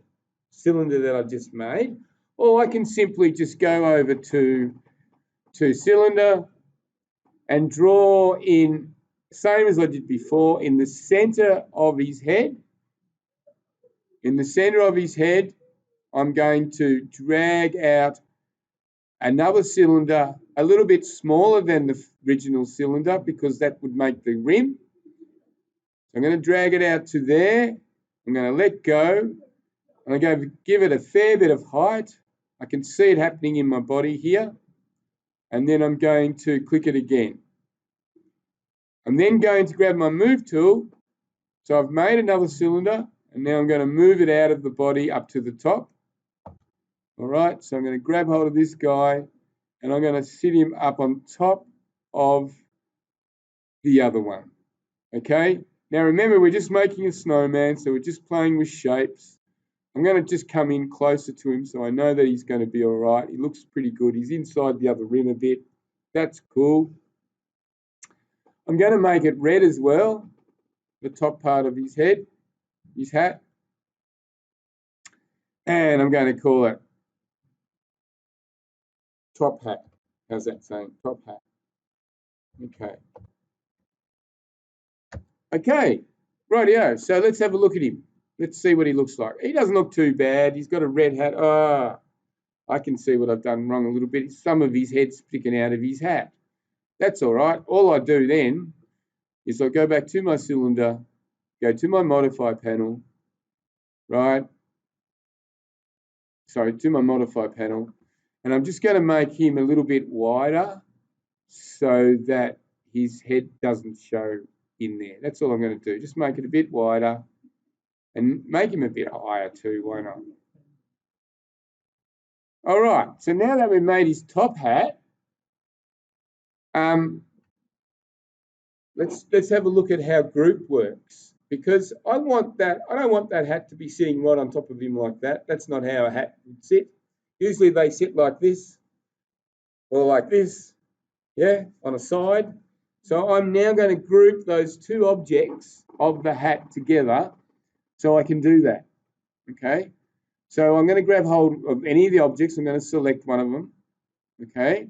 cylinder that I just made, or I can simply just go over to cylinder and draw in, same as I did before, in the center of his head. In the center of his head, I'm going to drag out another cylinder a little bit smaller than the original cylinder because that would make the rim. So I'm going to drag it out to there. I'm going to let go. And I'm going to give it a fair bit of height. I can see it happening in my body here. And then I'm going to click it again. I'm then going to grab my move tool. So I've made another cylinder. And now I'm going to move it out of the body up to the top. All right, so I'm going to grab hold of this guy and I'm going to sit him up on top of the other one. Okay, now remember we're just making a snowman, so we're just playing with shapes. I'm going to just come in closer to him so I know that he's going to be all right. He looks pretty good. He's inside the other rim a bit. That's cool. I'm going to make it red as well, the top part of his head, his hat. And I'm going to call it top hat. How's that saying? Top hat. Okay. Okay, rightio. So let's have a look at him. Let's see what he looks like. He doesn't look too bad. He's got a red hat. Ah, I can see what I've done wrong a little bit. Some of his head's sticking out of his hat. That's all right. All I do then is I go back to my cylinder, go to my modify panel, right? Sorry, to my modify panel, and I'm just going to make him a little bit wider so that his head doesn't show in there. That's all I'm going to do. Just make it a bit wider and make him a bit higher too. Why not? All right. So now that we've made his top hat, let's have a look at how group works, because I don't want that hat to be sitting right on top of him like that. That's not how a hat would sit. Usually they sit like this or like this, yeah, on a side. So I'm now going to group those two objects of the hat together so I can do that, okay? So I'm going to grab hold of any of the objects. I'm going to select one of them, okay?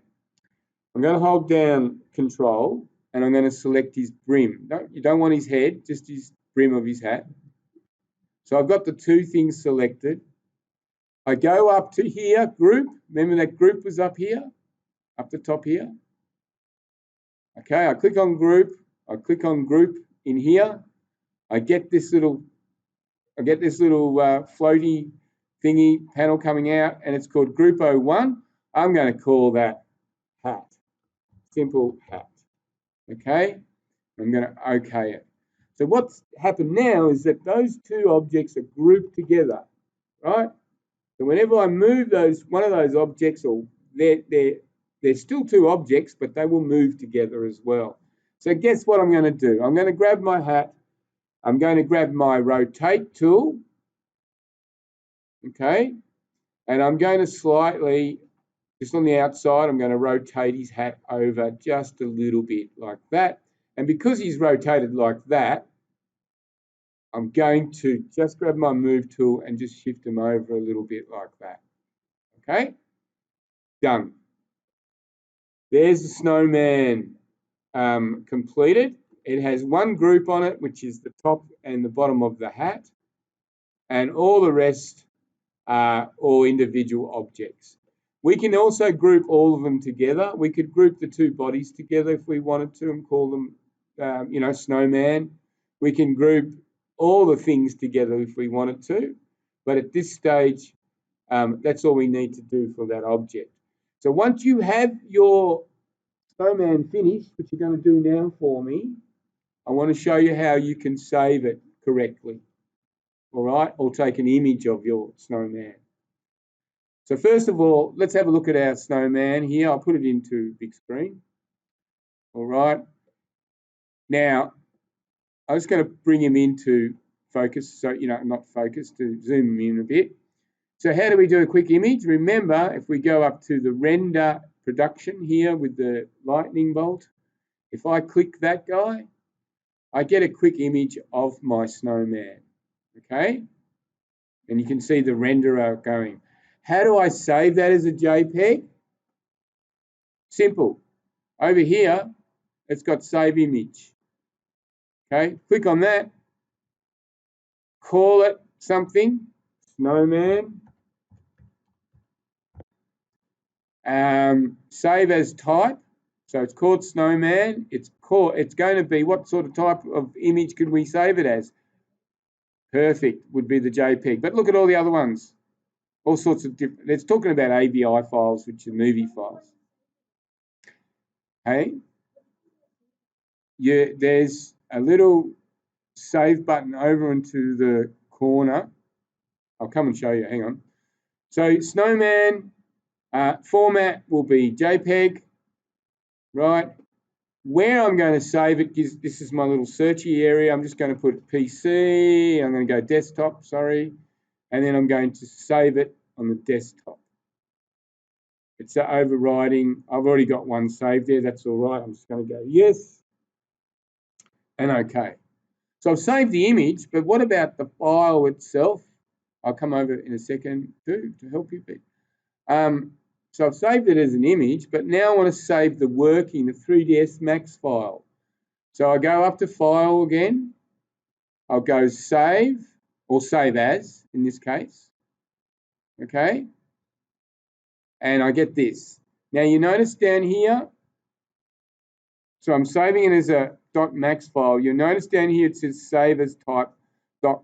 I'm going to hold down Control, and I'm going to select his brim. You don't want his head, just his brim of his hat. So I've got the two things selected. I go up to here, group. Remember that group was up here, up the top here. Okay, I click on group. I click on group in here. I get this little floaty thingy panel coming out, and it's called Group 01. I'm going to call that hat. Simple hat. Okay, I'm going to OK it. So what's happened now is that those two objects are grouped together, right? So whenever I move one of those objects, or they're still two objects, but they will move together as well. So guess what I'm going to do? I'm going to grab my hat. I'm going to grab my rotate tool, okay? And I'm going to slightly, just on the outside, I'm going to rotate his hat over just a little bit like that. And because he's rotated like that, I'm going to just grab my move tool and just shift him over a little bit like that. Okay? Done. There's the snowman completed. It has one group on it, which is the top and the bottom of the hat. And all the rest are all individual objects. We can also group all of them together. We could group the two bodies together if we wanted to and call them, snowman. We can group all the things together if we wanted to. But at this stage, that's all we need to do for that object. So once you have your snowman finished, which you're going to do now for me, I want to show you how you can save it correctly. All right, or take an image of your snowman. So first of all, let's have a look at our snowman here. I'll put it into big screen. All right. Now, I'm just going to bring him into focus. So, not focus, to zoom him in a bit. So how do we do a quick image? Remember, if we go up to the render production here with the lightning bolt, if I click that guy, I get a quick image of my snowman. Okay. And you can see the renderer going. How do I save that as a JPEG? Simple. Over here, it's got save image. Okay, click on that. Call it something, snowman. Save as type. So it's called snowman. It's going to be, what sort of type of image could we save it as? Perfect, would be the JPEG. But look at all the other ones. All sorts of different, it's talking about AVI files, which are movie files. Hey, there's a little save button over into the corner. I'll come and show you, hang on. So snowman format will be JPEG, right? Where I'm going to save it, this is my little searchy area. I'm just going to put PC. I'm going to go desktop, sorry. and then I'm going to save it on the desktop. It's overriding. I've already got one saved there. That's all right. I'm just going to go yes and OK. So I've saved the image, but what about the file itself? I'll come over in a second to help you. So I've saved it as an image, but now I want to save the working, the 3ds Max file. So I go up to File again. I'll go Save, or Save As in this case. Okay. And I get this. Now you notice down here, so I'm saving it as a .max file. You'll notice down here it says Save As Type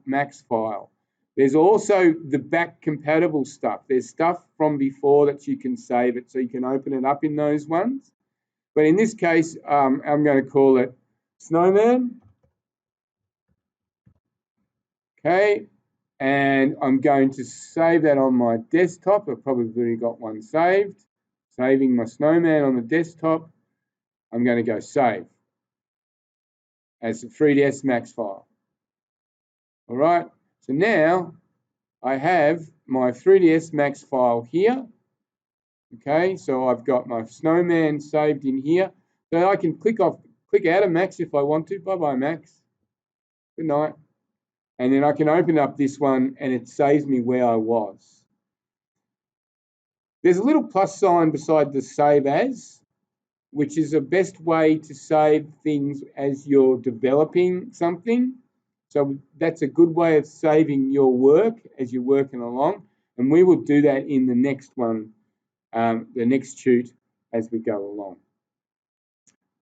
.max file. There's also the back compatible stuff. There's stuff from before that you can save it, so you can open it up in those ones. But in this case, I'm going to call it Snowman. Okay, and I'm going to save that on my desktop. I've probably already got one saved. Saving my Snowman on the desktop. I'm going to go Save as a 3ds Max file. All right, so now I have my 3ds Max file here. Okay, so I've got my Snowman saved in here. So I can click out of Max if I want to. Bye-bye, Max. Good night. And then I can open up this one and it saves me where I was. There's a little plus sign beside the Save As, which is the best way to save things as you're developing something. So that's a good way of saving your work as you're working along. And we will do that in the next one, the next shoot as we go along.